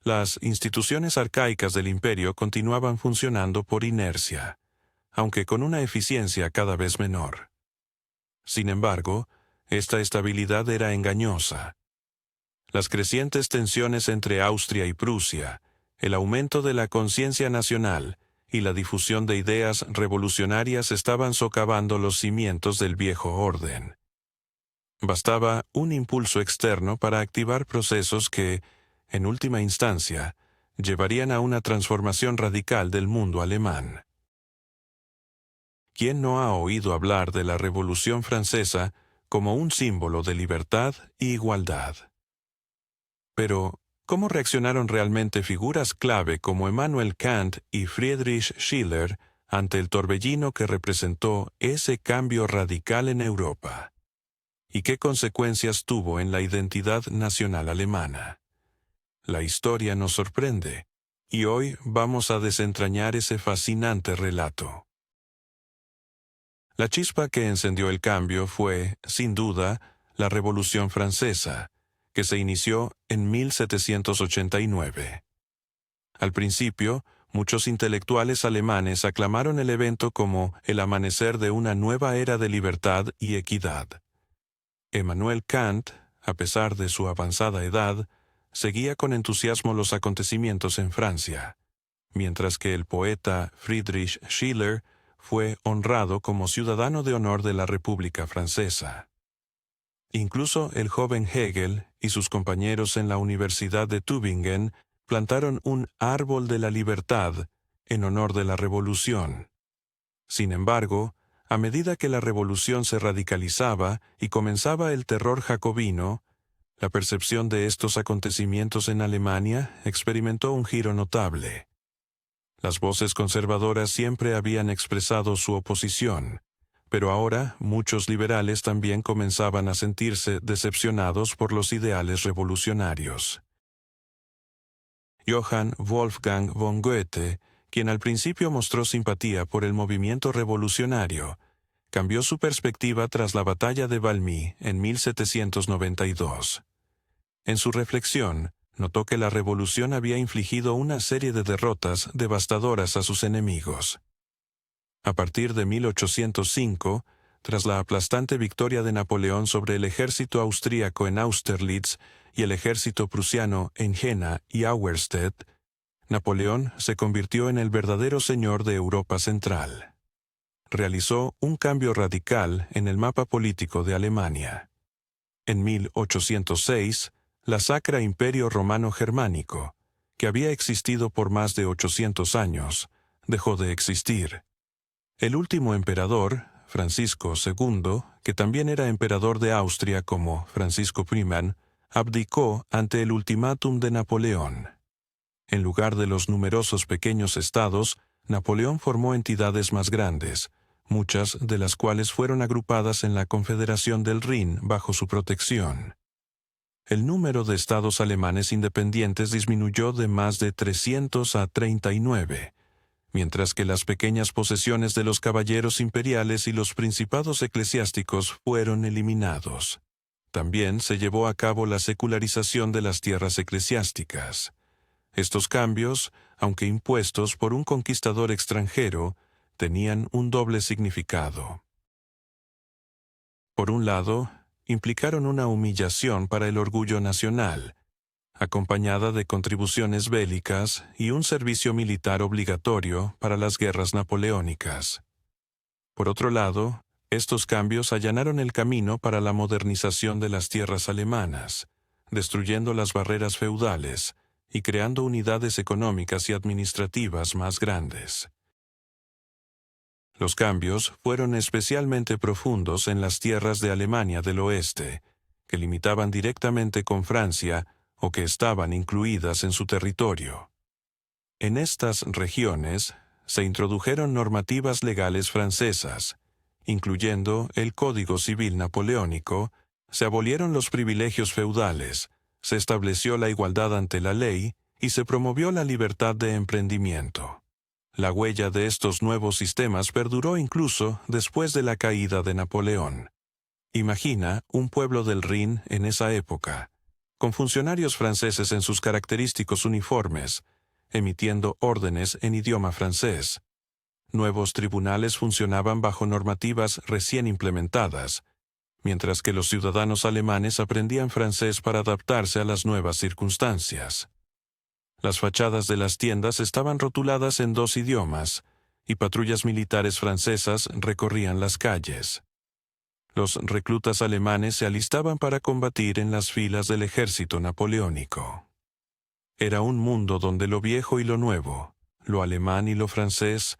Las instituciones arcaicas del imperio continuaban funcionando por inercia, aunque con una eficiencia cada vez menor. Sin embargo, esta estabilidad era engañosa. Las crecientes tensiones entre Austria y Prusia, el aumento de la conciencia nacional y la difusión de ideas revolucionarias estaban socavando los cimientos del viejo orden. Bastaba un impulso externo para activar procesos que, en última instancia, llevarían a una transformación radical del mundo alemán. ¿Quién no ha oído hablar de la Revolución Francesa como un símbolo de libertad e igualdad? Pero, ¿cómo reaccionaron realmente figuras clave como Immanuel Kant y Friedrich Schiller ante el torbellino que representó ese cambio radical en Europa? ¿Y qué consecuencias tuvo en la identidad nacional alemana? La historia nos sorprende, y hoy vamos a desentrañar ese fascinante relato. La chispa que encendió el cambio fue, sin duda, la Revolución Francesa, que se inició en 1789. Al principio, muchos intelectuales alemanes aclamaron el evento como el amanecer de una nueva era de libertad y equidad. Immanuel Kant, a pesar de su avanzada edad, seguía con entusiasmo los acontecimientos en Francia, mientras que el poeta Friedrich Schiller fue honrado como ciudadano de honor de la República Francesa. Incluso el joven Hegel y sus compañeros en la Universidad de Tübingen plantaron un árbol de la libertad en honor de la revolución. Sin embargo, a medida que la revolución se radicalizaba y comenzaba el terror jacobino, la percepción de estos acontecimientos en Alemania experimentó un giro notable. Las voces conservadoras siempre habían expresado su oposición, pero ahora muchos liberales también comenzaban a sentirse decepcionados por los ideales revolucionarios. Johann Wolfgang von Goethe, quien al principio mostró simpatía por el movimiento revolucionario, cambió su perspectiva tras la batalla de Valmy en 1792. En su reflexión, notó que la revolución había infligido una serie de derrotas devastadoras a sus enemigos. A partir de 1805, tras la aplastante victoria de Napoleón sobre el ejército austríaco en Austerlitz y el ejército prusiano en Jena y Auerstedt, Napoleón se convirtió en el verdadero señor de Europa Central. Realizó un cambio radical en el mapa político de Alemania. En 1806, la Sacra Imperio Romano Germánico, que había existido por más de 800 años, dejó de existir. El último emperador, Francisco II, que también era emperador de Austria como Francisco I, abdicó ante el ultimátum de Napoleón. En lugar de los numerosos pequeños estados, Napoleón formó entidades más grandes, muchas de las cuales fueron agrupadas en la Confederación del Rin bajo su protección. El número de estados alemanes independientes disminuyó de más de 300 a 39, mientras que las pequeñas posesiones de los caballeros imperiales y los principados eclesiásticos fueron eliminados. También se llevó a cabo la secularización de las tierras eclesiásticas. Estos cambios, aunque impuestos por un conquistador extranjero, tenían un doble significado. Por un lado, implicaron una humillación para el orgullo nacional, acompañada de contribuciones bélicas y un servicio militar obligatorio para las guerras napoleónicas. Por otro lado, estos cambios allanaron el camino para la modernización de las tierras alemanas, destruyendo las barreras feudales y creando unidades económicas y administrativas más grandes. Los cambios fueron especialmente profundos en las tierras de Alemania del Oeste, que limitaban directamente con Francia o que estaban incluidas en su territorio. En estas regiones se introdujeron normativas legales francesas, incluyendo el Código Civil Napoleónico, se abolieron los privilegios feudales, se estableció la igualdad ante la ley y se promovió la libertad de emprendimiento. La huella de estos nuevos sistemas perduró incluso después de la caída de Napoleón. Imagina un pueblo del Rin en esa época, con funcionarios franceses en sus característicos uniformes, emitiendo órdenes en idioma francés. Nuevos tribunales funcionaban bajo normativas recién implementadas, mientras que los ciudadanos alemanes aprendían francés para adaptarse a las nuevas circunstancias. Las fachadas de las tiendas estaban rotuladas en 2 idiomas, y patrullas militares francesas recorrían las calles. Los reclutas alemanes se alistaban para combatir en las filas del ejército napoleónico. Era un mundo donde lo viejo y lo nuevo, lo alemán y lo francés,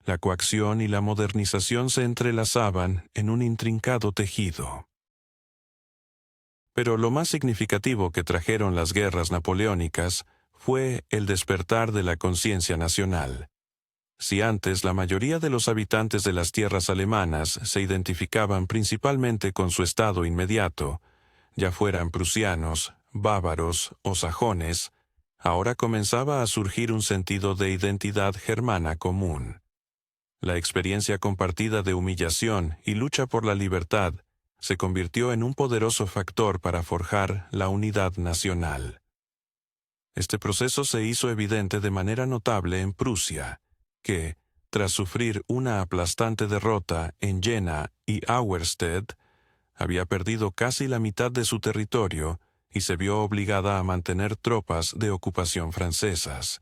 la coacción y la modernización se entrelazaban en un intrincado tejido. Pero lo más significativo que trajeron las guerras napoleónicas fue el despertar de la conciencia nacional. Si antes la mayoría de los habitantes de las tierras alemanas se identificaban principalmente con su estado inmediato, ya fueran prusianos, bávaros o sajones, ahora comenzaba a surgir un sentido de identidad germana común. La experiencia compartida de humillación y lucha por la libertad se convirtió en un poderoso factor para forjar la unidad nacional. Este proceso se hizo evidente de manera notable en Prusia, que, tras sufrir una aplastante derrota en Jena y Auerstedt, había perdido casi la mitad de su territorio y se vio obligada a mantener tropas de ocupación francesas.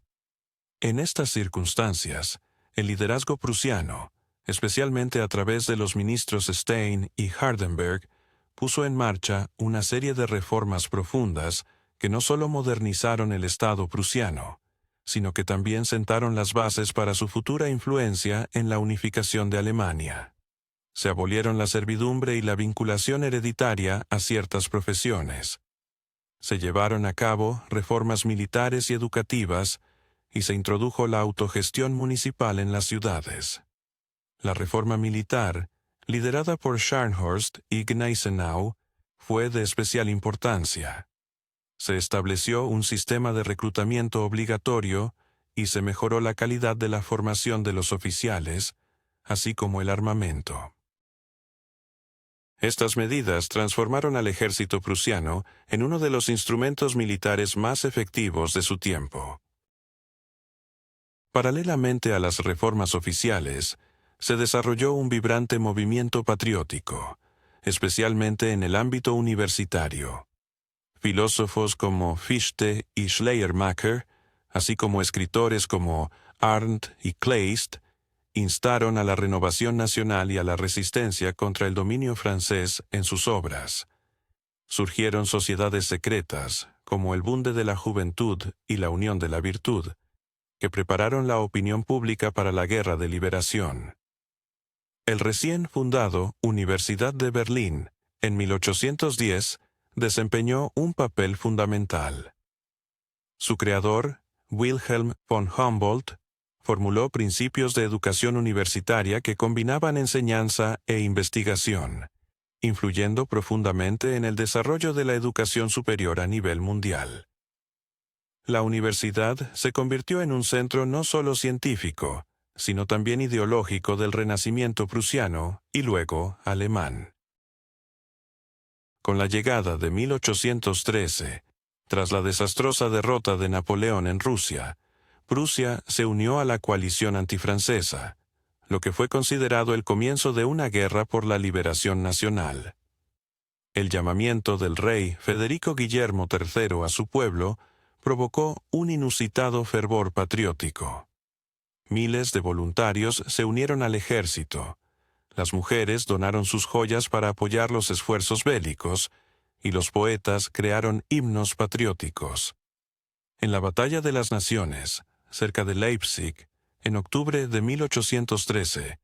En estas circunstancias, el liderazgo prusiano, especialmente a través de los ministros Stein y Hardenberg, puso en marcha una serie de reformas profundas que no solo modernizaron el Estado prusiano, sino que también sentaron las bases para su futura influencia en la unificación de Alemania. Se abolieron la servidumbre y la vinculación hereditaria a ciertas profesiones. Se llevaron a cabo reformas militares y educativas, y se introdujo la autogestión municipal en las ciudades. La reforma militar, liderada por Scharnhorst y Gneisenau, fue de especial importancia. Se estableció un sistema de reclutamiento obligatorio y se mejoró la calidad de la formación de los oficiales, así como el armamento. Estas medidas transformaron al ejército prusiano en uno de los instrumentos militares más efectivos de su tiempo. Paralelamente a las reformas oficiales, se desarrolló un vibrante movimiento patriótico, especialmente en el ámbito universitario. Filósofos como Fichte y Schleiermacher, así como escritores como Arndt y Kleist, instaron a la renovación nacional y a la resistencia contra el dominio francés en sus obras. Surgieron sociedades secretas, como el Bunde de la Juventud y la Unión de la Virtud, que prepararon la opinión pública para la Guerra de Liberación. El recién fundado Universidad de Berlín, en 1810, desempeñó un papel fundamental. Su creador, Wilhelm von Humboldt, formuló principios de educación universitaria que combinaban enseñanza e investigación, influyendo profundamente en el desarrollo de la educación superior a nivel mundial. La universidad se convirtió en un centro no solo científico, sino también ideológico del Renacimiento prusiano y luego alemán. Con la llegada de 1813, tras la desastrosa derrota de Napoleón en Rusia, Prusia se unió a la coalición antifrancesa, lo que fue considerado el comienzo de una guerra por la liberación nacional. El llamamiento del rey Federico Guillermo III a su pueblo provocó un inusitado fervor patriótico. Miles de voluntarios se unieron al ejército. Las mujeres donaron sus joyas para apoyar los esfuerzos bélicos, y los poetas crearon himnos patrióticos. En la Batalla de las Naciones, cerca de Leipzig, en octubre de 1813,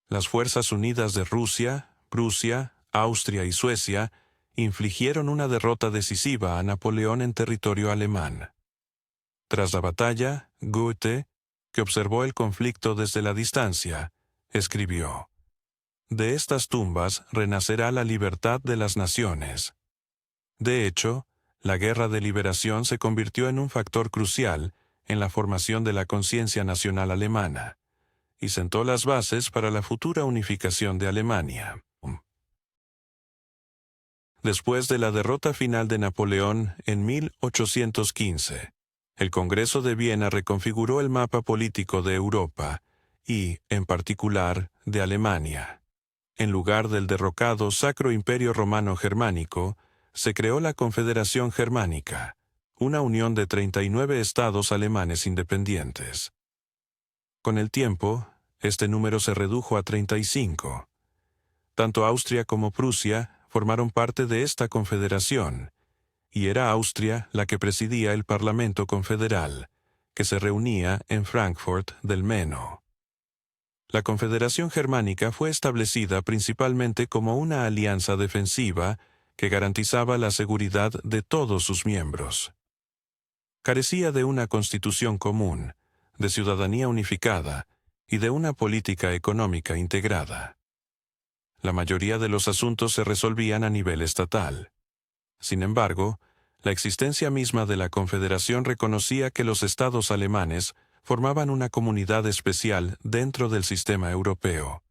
las Fuerzas Unidas de Rusia, Prusia, Austria y Suecia infligieron una derrota decisiva a Napoleón en territorio alemán. Tras la batalla, Goethe, que observó el conflicto desde la distancia, escribió: «De estas tumbas renacerá la libertad de las naciones». De hecho, la Guerra de Liberación se convirtió en un factor crucial en la formación de la conciencia nacional alemana, y sentó las bases para la futura unificación de Alemania. Después de la derrota final de Napoleón en 1815, el Congreso de Viena reconfiguró el mapa político de Europa y, en particular, de Alemania. En lugar del derrocado Sacro Imperio Romano Germánico, se creó la Confederación Germánica, una unión de 39 estados alemanes independientes. Con el tiempo, este número se redujo a 35. Tanto Austria como Prusia formaron parte de esta confederación, y era Austria la que presidía el Parlamento Confederal, que se reunía en Frankfurt del Meno. La Confederación Germánica fue establecida principalmente como una alianza defensiva que garantizaba la seguridad de todos sus miembros. Carecía de una constitución común, de ciudadanía unificada y de una política económica integrada. La mayoría de los asuntos se resolvían a nivel estatal. Sin embargo, la existencia misma de la Confederación reconocía que los estados alemanes formaban una comunidad especial dentro del sistema europeo.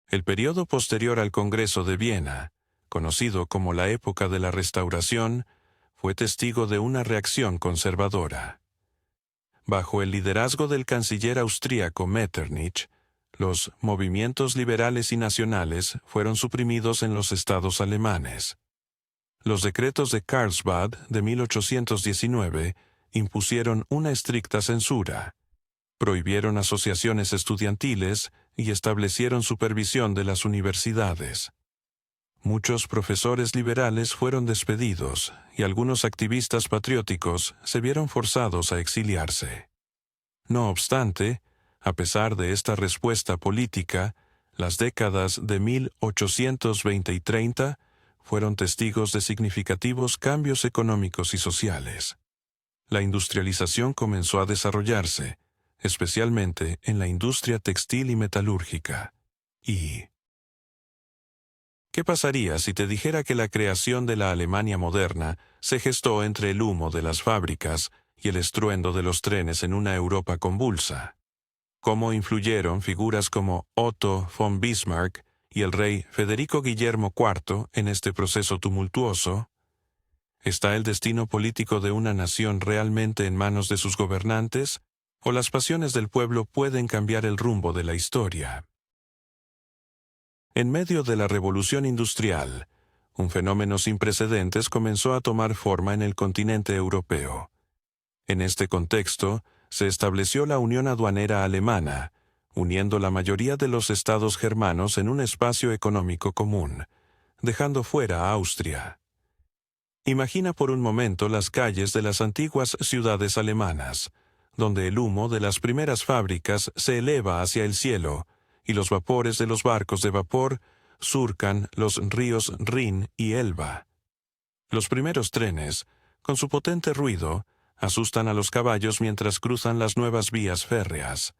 El periodo posterior al Congreso de Viena, conocido como la época de la Restauración, fue testigo de una reacción conservadora. Bajo el liderazgo del canciller austríaco Metternich, los movimientos liberales y nacionales fueron suprimidos en los estados alemanes. Los decretos de Karlsbad de 1819 impusieron una estricta censura, prohibieron asociaciones estudiantiles y establecieron supervisión de las universidades. Muchos profesores liberales fueron despedidos y algunos activistas patrióticos se vieron forzados a exiliarse. No obstante, a pesar de esta respuesta política, las décadas de 1820 y 30 fueron testigos de significativos cambios económicos y sociales. La industrialización comenzó a desarrollarse, especialmente en la industria textil y metalúrgica. ¿Y qué pasaría si te dijera que la creación de la Alemania moderna se gestó entre el humo de las fábricas y el estruendo de los trenes en una Europa convulsa? ¿Cómo influyeron figuras como Otto von Bismarck y el rey Federico Guillermo IV en este proceso tumultuoso? ¿Está el destino político de una nación realmente en manos de sus gobernantes, o las pasiones del pueblo pueden cambiar el rumbo de la historia? En medio de la revolución industrial, un fenómeno sin precedentes comenzó a tomar forma en el continente europeo. En este contexto, se estableció la Unión Aduanera Alemana, uniendo la mayoría de los estados germanos en un espacio económico común, dejando fuera a Austria. Imagina por un momento las calles de las antiguas ciudades alemanas, donde el humo de las primeras fábricas se eleva hacia el cielo y los vapores de los barcos de vapor surcan los ríos Rin y Elba. Los primeros trenes, con su potente ruido, asustan a los caballos mientras cruzan las nuevas vías férreas.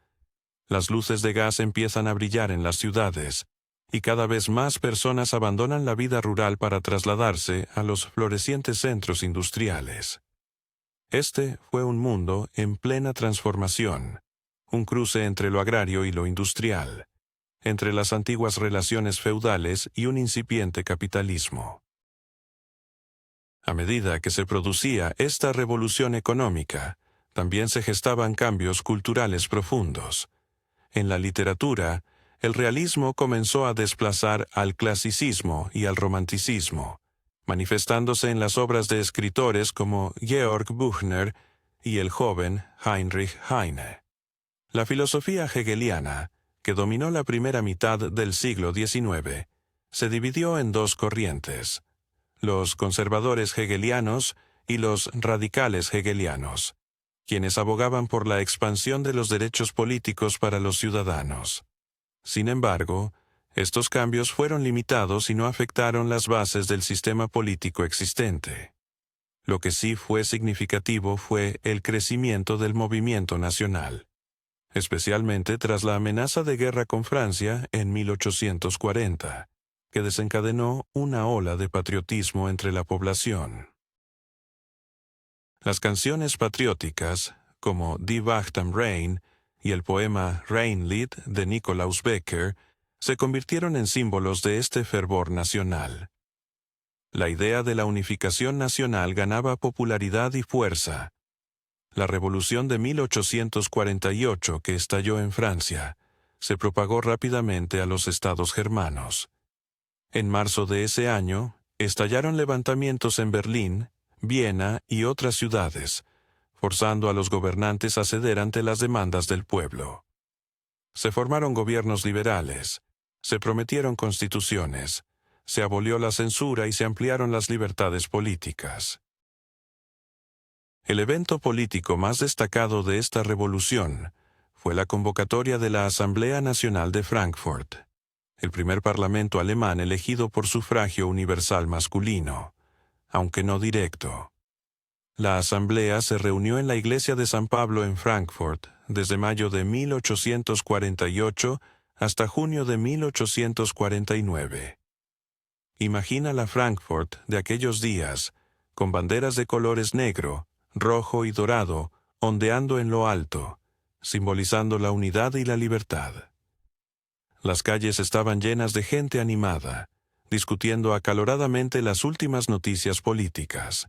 Las luces de gas empiezan a brillar en las ciudades, y cada vez más personas abandonan la vida rural para trasladarse a los florecientes centros industriales. Este fue un mundo en plena transformación, un cruce entre lo agrario y lo industrial, entre las antiguas relaciones feudales y un incipiente capitalismo. A medida que se producía esta revolución económica, también se gestaban cambios culturales profundos. En la literatura, el realismo comenzó a desplazar al clasicismo y al romanticismo, manifestándose en las obras de escritores como Georg Büchner y el joven Heinrich Heine. La filosofía hegeliana, que dominó la primera mitad del siglo XIX, se dividió en dos corrientes: los conservadores hegelianos y los radicales hegelianos, quienes abogaban por la expansión de los derechos políticos para los ciudadanos. Sin embargo, estos cambios fueron limitados y no afectaron las bases del sistema político existente. Lo que sí fue significativo fue el crecimiento del movimiento nacional, especialmente tras la amenaza de guerra con Francia en 1840, que desencadenó una ola de patriotismo entre la población. Las canciones patrióticas, como Die Wacht am Rhein y el poema Rheinlied de Nikolaus Becker, se convirtieron en símbolos de este fervor nacional. La idea de la unificación nacional ganaba popularidad y fuerza. La revolución de 1848, que estalló en Francia, se propagó rápidamente a los estados germanos. En marzo de ese año, estallaron levantamientos en Berlín, Viena y otras ciudades, forzando a los gobernantes a ceder ante las demandas del pueblo. Se formaron gobiernos liberales, se prometieron constituciones, se abolió la censura y se ampliaron las libertades políticas. El evento político más destacado de esta revolución fue la convocatoria de la Asamblea Nacional de Frankfurt, el primer parlamento alemán elegido por sufragio universal masculino, aunque no directo. La asamblea se reunió en la iglesia de San Pablo en Frankfurt desde mayo de 1848 hasta junio de 1849. Imagina la Frankfurt de aquellos días, con banderas de colores negro, rojo y dorado, ondeando en lo alto, simbolizando la unidad y la libertad. Las calles estaban llenas de gente animada, discutiendo acaloradamente las últimas noticias políticas.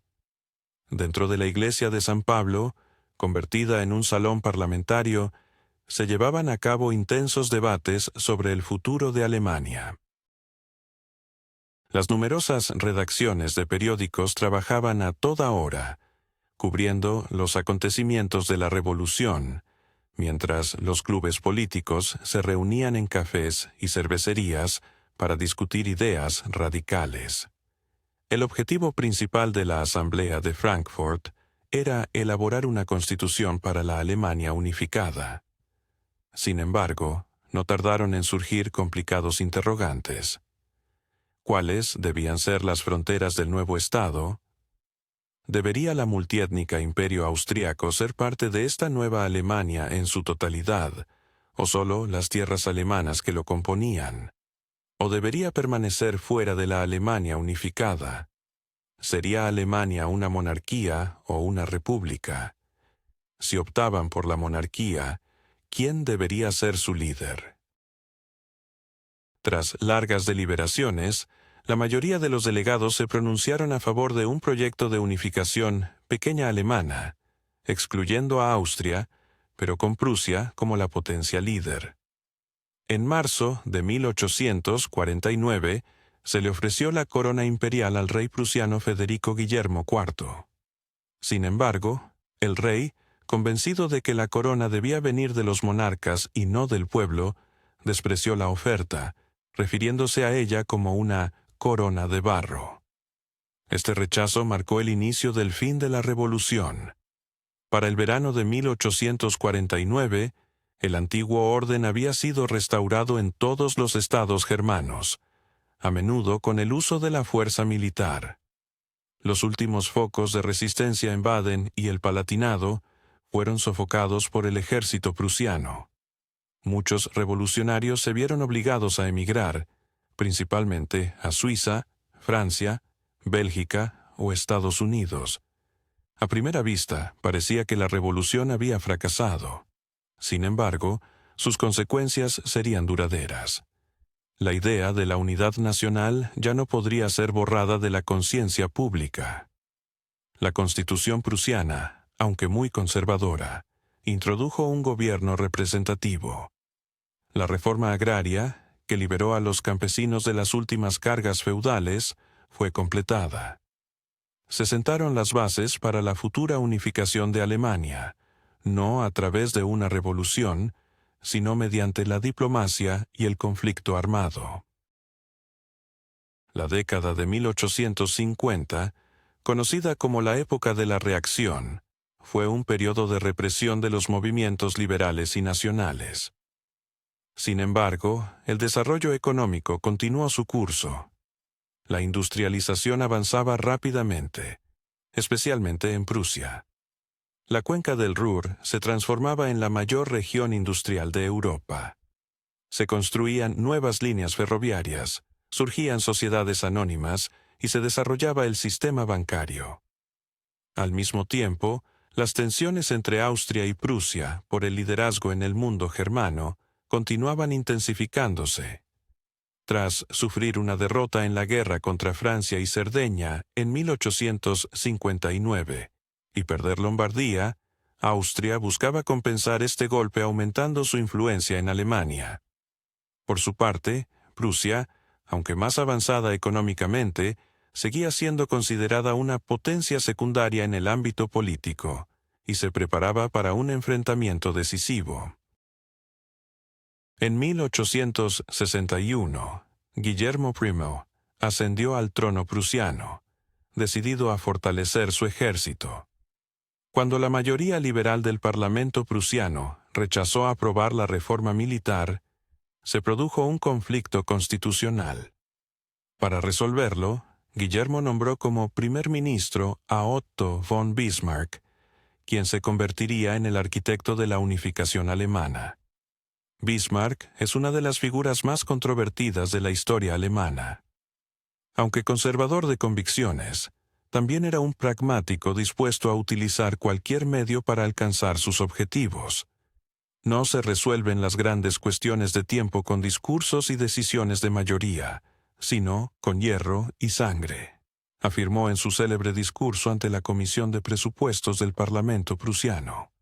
Dentro de la iglesia de San Pablo, convertida en un salón parlamentario, se llevaban a cabo intensos debates sobre el futuro de Alemania. Las numerosas redacciones de periódicos trabajaban a toda hora, cubriendo los acontecimientos de la revolución, mientras los clubes políticos se reunían en cafés y cervecerías para discutir ideas radicales. El objetivo principal de la Asamblea de Frankfurt era elaborar una constitución para la Alemania unificada. Sin embargo, no tardaron en surgir complicados interrogantes. ¿Cuáles debían ser las fronteras del nuevo Estado? ¿Debería la multiétnica imperio austriaco ser parte de esta nueva Alemania en su totalidad, o solo las tierras alemanas que lo componían? ¿O debería permanecer fuera de la Alemania unificada? ¿Sería Alemania una monarquía o una república? Si optaban por la monarquía, ¿quién debería ser su líder? Tras largas deliberaciones, la mayoría de los delegados se pronunciaron a favor de un proyecto de unificación pequeña alemana, excluyendo a Austria, pero con Prusia como la potencia líder. En marzo de 1849, se le ofreció la corona imperial al rey prusiano Federico Guillermo IV. Sin embargo, el rey, convencido de que la corona debía venir de los monarcas y no del pueblo, despreció la oferta, refiriéndose a ella como una corona de barro. Este rechazo marcó el inicio del fin de la revolución. Para el verano de 1849, el antiguo orden había sido restaurado en todos los estados germanos, a menudo con el uso de la fuerza militar. Los últimos focos de resistencia en Baden y el Palatinado fueron sofocados por el ejército prusiano. Muchos revolucionarios se vieron obligados a emigrar, principalmente a Suiza, Francia, Bélgica o Estados Unidos. A primera vista, parecía que la revolución había fracasado. Sin embargo, sus consecuencias serían duraderas. La idea de la unidad nacional ya no podría ser borrada de la conciencia pública. La Constitución prusiana, aunque muy conservadora, introdujo un gobierno representativo. La reforma agraria, que liberó a los campesinos de las últimas cargas feudales, fue completada. Se sentaron las bases para la futura unificación de Alemania, no a través de una revolución, sino mediante la diplomacia y el conflicto armado. La década de 1850, conocida como la época de la reacción, fue un periodo de represión de los movimientos liberales y nacionales. Sin embargo, el desarrollo económico continuó su curso. La industrialización avanzaba rápidamente, especialmente en Prusia. La cuenca del Ruhr se transformaba en la mayor región industrial de Europa. Se construían nuevas líneas ferroviarias, surgían sociedades anónimas y se desarrollaba el sistema bancario. Al mismo tiempo, las tensiones entre Austria y Prusia por el liderazgo en el mundo germano continuaban intensificándose. Tras sufrir una derrota en la guerra contra Francia y Cerdeña en 1859 y perder Lombardía, Austria buscaba compensar este golpe aumentando su influencia en Alemania. Por su parte, Prusia, aunque más avanzada económicamente, seguía siendo considerada una potencia secundaria en el ámbito político, y se preparaba para un enfrentamiento decisivo. En 1861, Guillermo I ascendió al trono prusiano, decidido a fortalecer su ejército. Cuando la mayoría liberal del Parlamento prusiano rechazó aprobar la reforma militar, se produjo un conflicto constitucional. Para resolverlo, Guillermo nombró como primer ministro a Otto von Bismarck, quien se convertiría en el arquitecto de la unificación alemana. Bismarck es una de las figuras más controvertidas de la historia alemana. Aunque conservador de convicciones, también era un pragmático dispuesto a utilizar cualquier medio para alcanzar sus objetivos. No se resuelven las grandes cuestiones de tiempo con discursos y decisiones de mayoría, sino con hierro y sangre, afirmó en su célebre discurso ante la Comisión de Presupuestos del Parlamento prusiano.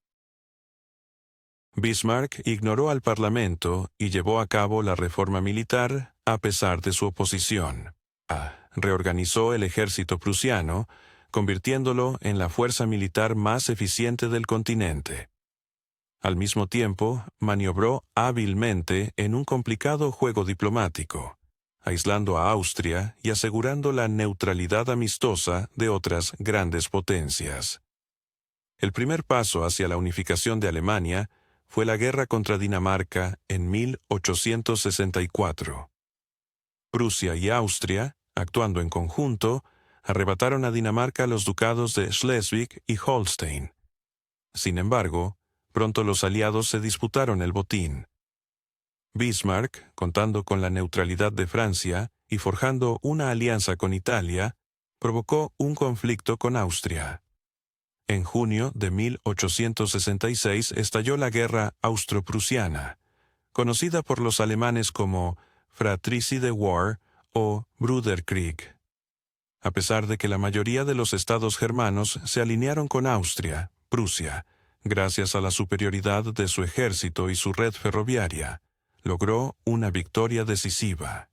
Bismarck ignoró al Parlamento y llevó a cabo la reforma militar a pesar de su oposición. Reorganizó el ejército prusiano, convirtiéndolo en la fuerza militar más eficiente del continente. Al mismo tiempo, maniobró hábilmente en un complicado juego diplomático, aislando a Austria y asegurando la neutralidad amistosa de otras grandes potencias. El primer paso hacia la unificación de Alemania fue la guerra contra Dinamarca en 1864. Prusia y Austria, actuando en conjunto, arrebataron a Dinamarca los ducados de Schleswig y Holstein. Sin embargo, pronto los aliados se disputaron el botín. Bismarck, contando con la neutralidad de Francia y forjando una alianza con Italia, provocó un conflicto con Austria. En junio de 1866 estalló la Guerra Austro-Prusiana, conocida por los alemanes como Fratricide War o Bruderkrieg. A pesar de que la mayoría de los estados germanos se alinearon con Austria, Prusia, gracias a la superioridad de su ejército y su red ferroviaria, logró una victoria decisiva.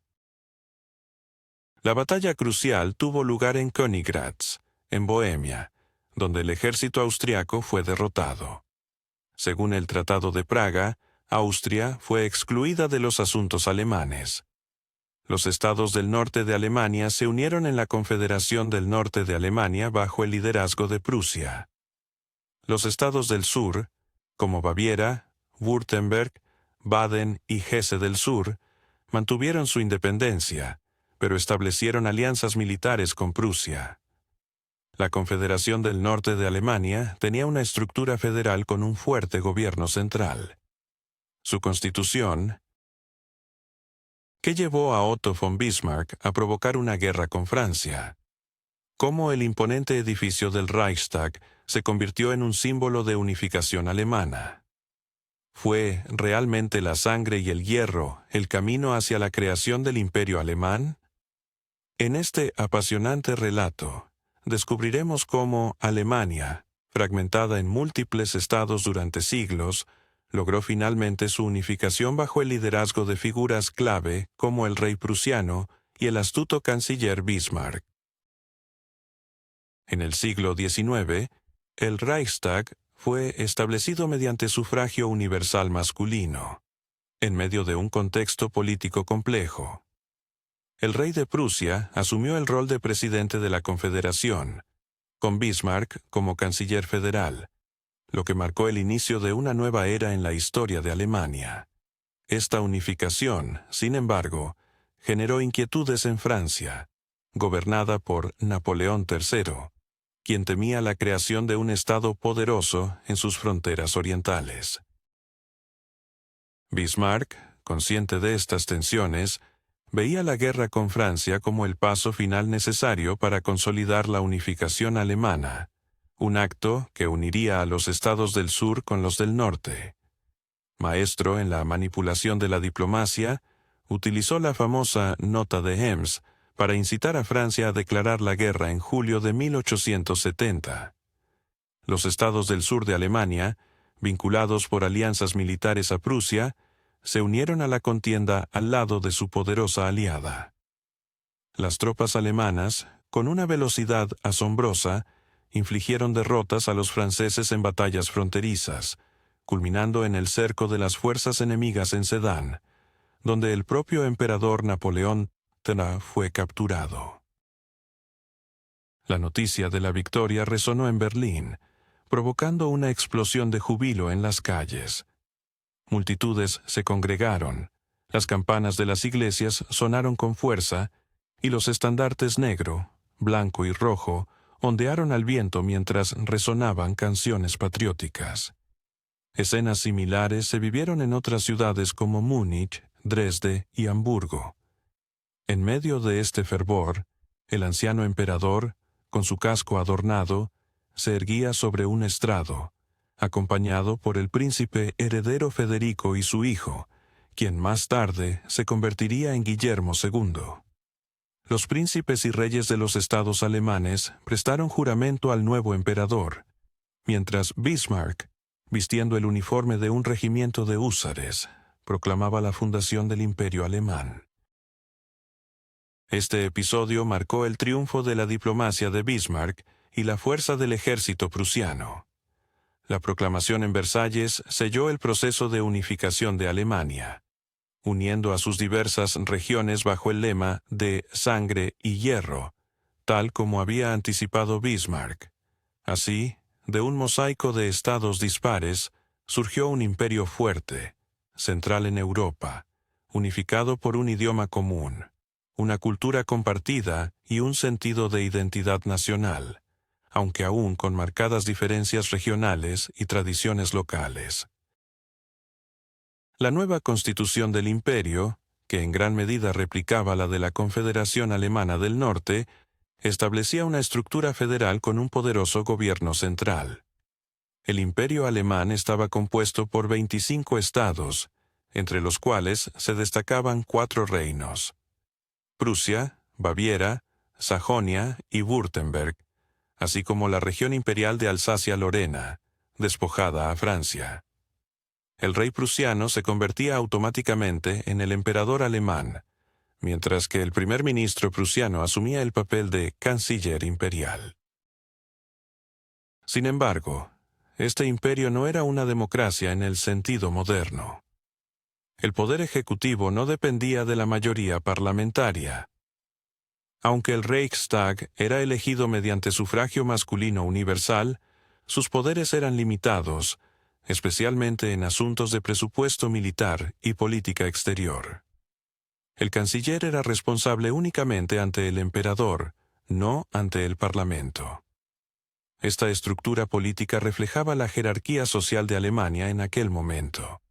La batalla crucial tuvo lugar en Königgrätz, en Bohemia, donde el ejército austriaco fue derrotado. Según el Tratado de Praga, Austria fue excluida de los asuntos alemanes. Los estados del norte de Alemania se unieron en la Confederación del Norte de Alemania bajo el liderazgo de Prusia. Los estados del sur, como Baviera, Württemberg, Baden y Hesse del Sur, mantuvieron su independencia, pero establecieron alianzas militares con Prusia. La Confederación del Norte de Alemania tenía una estructura federal con un fuerte gobierno central. Su constitución, que llevó a Otto von Bismarck a provocar una guerra con Francia. Cómo el imponente edificio del Reichstag se convirtió en un símbolo de unificación alemana. ¿Fue realmente la sangre y el hierro el camino hacia la creación del imperio alemán? En este apasionante relato, descubriremos cómo Alemania, fragmentada en múltiples estados durante siglos, logró finalmente su unificación bajo el liderazgo de figuras clave como el rey prusiano y el astuto canciller Bismarck. En el siglo XIX, el Reichstag fue establecido mediante sufragio universal masculino, en medio de un contexto político complejo. El rey de Prusia asumió el rol de presidente de la Confederación, con Bismarck como canciller federal, lo que marcó el inicio de una nueva era en la historia de Alemania. Esta unificación, sin embargo, generó inquietudes en Francia, gobernada por Napoleón III, quien temía la creación de un Estado poderoso en sus fronteras orientales. Bismarck, consciente de estas tensiones, veía la guerra con Francia como el paso final necesario para consolidar la unificación alemana, un acto que uniría a los estados del sur con los del norte. Maestro en la manipulación de la diplomacia, utilizó la famosa Nota de Ems para incitar a Francia a declarar la guerra en julio de 1870. Los estados del sur de Alemania, vinculados por alianzas militares a Prusia, se unieron a la contienda al lado de su poderosa aliada. Las tropas alemanas, con una velocidad asombrosa, infligieron derrotas a los franceses en batallas fronterizas, culminando en el cerco de las fuerzas enemigas en Sedan, donde el propio emperador Napoleón III fue capturado. La noticia de la victoria resonó en Berlín, provocando una explosión de júbilo en las calles. Multitudes se congregaron, las campanas de las iglesias sonaron con fuerza, y los estandartes negro, blanco y rojo ondearon al viento mientras resonaban canciones patrióticas. Escenas similares se vivieron en otras ciudades como Múnich, Dresde y Hamburgo. En medio de este fervor, el anciano emperador, con su casco adornado, se erguía sobre un estrado, acompañado por el príncipe heredero Federico y su hijo, quien más tarde se convertiría en Guillermo II. Los príncipes y reyes de los estados alemanes prestaron juramento al nuevo emperador, mientras Bismarck, vistiendo el uniforme de un regimiento de húsares, proclamaba la fundación del Imperio alemán. Este episodio marcó el triunfo de la diplomacia de Bismarck y la fuerza del ejército prusiano. La proclamación en Versalles selló el proceso de unificación de Alemania, uniendo a sus diversas regiones bajo el lema de sangre y hierro, tal como había anticipado Bismarck. Así, de un mosaico de estados dispares, surgió un imperio fuerte, central en Europa, unificado por un idioma común, una cultura compartida y un sentido de identidad nacional, aunque aún con marcadas diferencias regionales y tradiciones locales. La nueva constitución del imperio, que en gran medida replicaba la de la Confederación Alemana del Norte, establecía una estructura federal con un poderoso gobierno central. El imperio alemán estaba compuesto por 25 estados, entre los cuales se destacaban 4 reinos: Prusia, Baviera, Sajonia y Württemberg, así como la región imperial de Alsacia-Lorena, despojada a Francia. El rey prusiano se convertía automáticamente en el emperador alemán, mientras que el primer ministro prusiano asumía el papel de canciller imperial. Sin embargo, este imperio no era una democracia en el sentido moderno. El poder ejecutivo no dependía de la mayoría parlamentaria. Aunque el Reichstag era elegido mediante sufragio masculino universal, sus poderes eran limitados, especialmente en asuntos de presupuesto militar y política exterior. El canciller era responsable únicamente ante el emperador, no ante el parlamento. Esta estructura política reflejaba la jerarquía social de Alemania en aquel momento.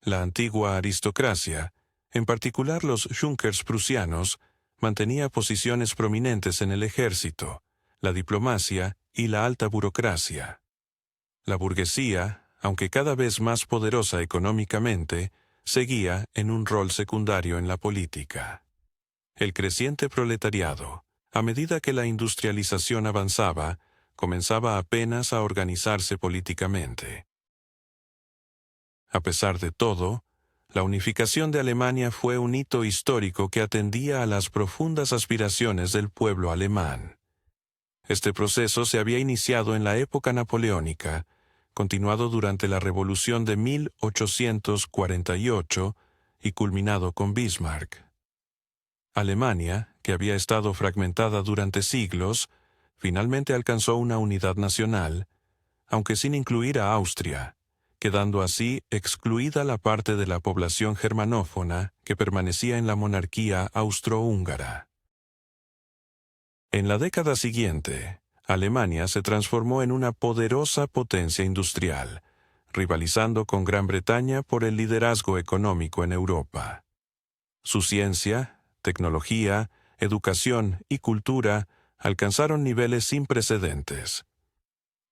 La antigua aristocracia, en particular los Junkers prusianos, mantenía posiciones prominentes en el ejército, la diplomacia y la alta burocracia. La burguesía, aunque cada vez más poderosa económicamente, seguía en un rol secundario en la política. El creciente proletariado, a medida que la industrialización avanzaba, comenzaba apenas a organizarse políticamente. A pesar de todo, la unificación de Alemania fue un hito histórico que atendía a las profundas aspiraciones del pueblo alemán. Este proceso se había iniciado en la época napoleónica, continuado durante la Revolución de 1848 y culminado con Bismarck. Alemania, que había estado fragmentada durante siglos, finalmente alcanzó una unidad nacional, aunque sin incluir a Austria, quedando así excluida la parte de la población germanófona que permanecía en la monarquía austrohúngara. En la década siguiente, Alemania se transformó en una poderosa potencia industrial, rivalizando con Gran Bretaña por el liderazgo económico en Europa. Su ciencia, tecnología, educación y cultura alcanzaron niveles sin precedentes.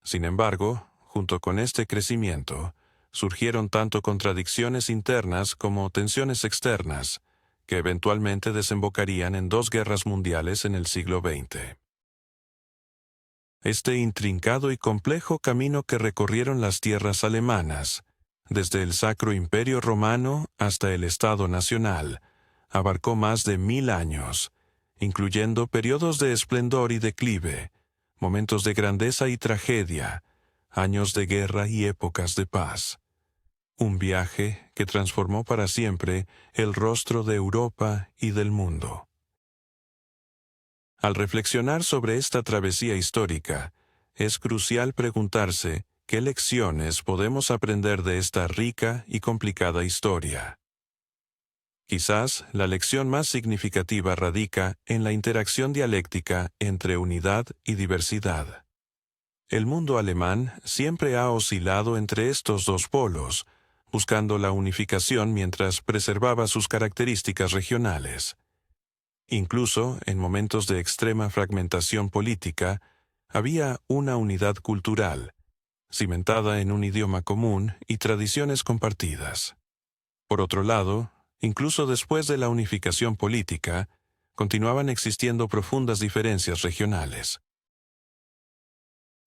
Sin embargo, junto con este crecimiento, surgieron tanto contradicciones internas como tensiones externas, que eventualmente desembocarían en 2 guerras mundiales en el siglo XX. Este intrincado y complejo camino que recorrieron las tierras alemanas, desde el Sacro Imperio Romano hasta el Estado Nacional, abarcó más de 1000 años, incluyendo periodos de esplendor y declive, momentos de grandeza y tragedia, años de guerra y épocas de paz. Un viaje que transformó para siempre el rostro de Europa y del mundo. Al reflexionar sobre esta travesía histórica, es crucial preguntarse qué lecciones podemos aprender de esta rica y complicada historia. Quizás la lección más significativa radica en la interacción dialéctica entre unidad y diversidad. El mundo alemán siempre ha oscilado entre estos 2 polos, buscando la unificación mientras preservaba sus características regionales. Incluso en momentos de extrema fragmentación política, había una unidad cultural, cimentada en un idioma común y tradiciones compartidas. Por otro lado, incluso después de la unificación política, continuaban existiendo profundas diferencias regionales.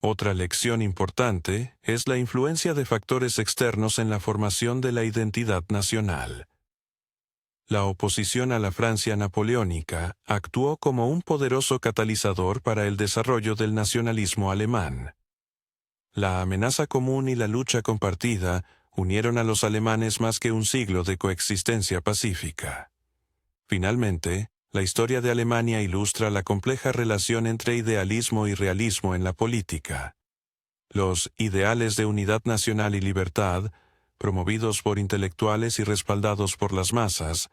Otra lección importante es la influencia de factores externos en la formación de la identidad nacional. La oposición a la Francia napoleónica actuó como un poderoso catalizador para el desarrollo del nacionalismo alemán. La amenaza común y la lucha compartida unieron a los alemanes más que un siglo de coexistencia pacífica. Finalmente, la historia de Alemania ilustra la compleja relación entre idealismo y realismo en la política. Los ideales de unidad nacional y libertad, promovidos por intelectuales y respaldados por las masas,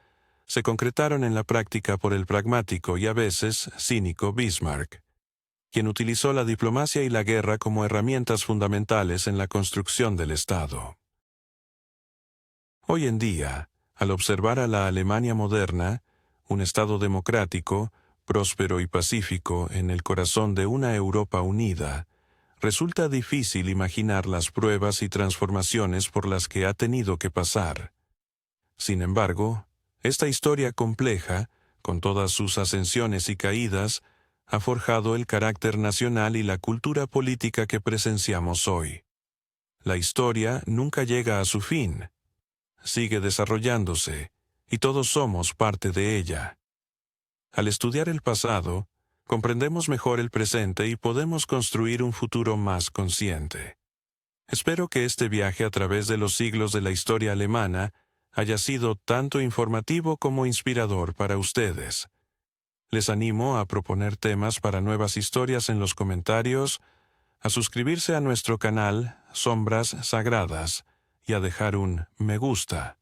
se concretaron en la práctica por el pragmático y a veces cínico Bismarck, quien utilizó la diplomacia y la guerra como herramientas fundamentales en la construcción del Estado. Hoy en día, al observar a la Alemania moderna, un Estado democrático, próspero y pacífico en el corazón de una Europa unida, resulta difícil imaginar las pruebas y transformaciones por las que ha tenido que pasar. Sin embargo, esta historia compleja, con todas sus ascensiones y caídas, ha forjado el carácter nacional y la cultura política que presenciamos hoy. La historia nunca llega a su fin. Sigue desarrollándose, y todos somos parte de ella. Al estudiar el pasado, comprendemos mejor el presente y podemos construir un futuro más consciente. Espero que este viaje a través de los siglos de la historia alemana haya sido tanto informativo como inspirador para ustedes. Les animo a proponer temas para nuevas historias en los comentarios, a suscribirse a nuestro canal Sombras Sagradas y a dejar un me gusta.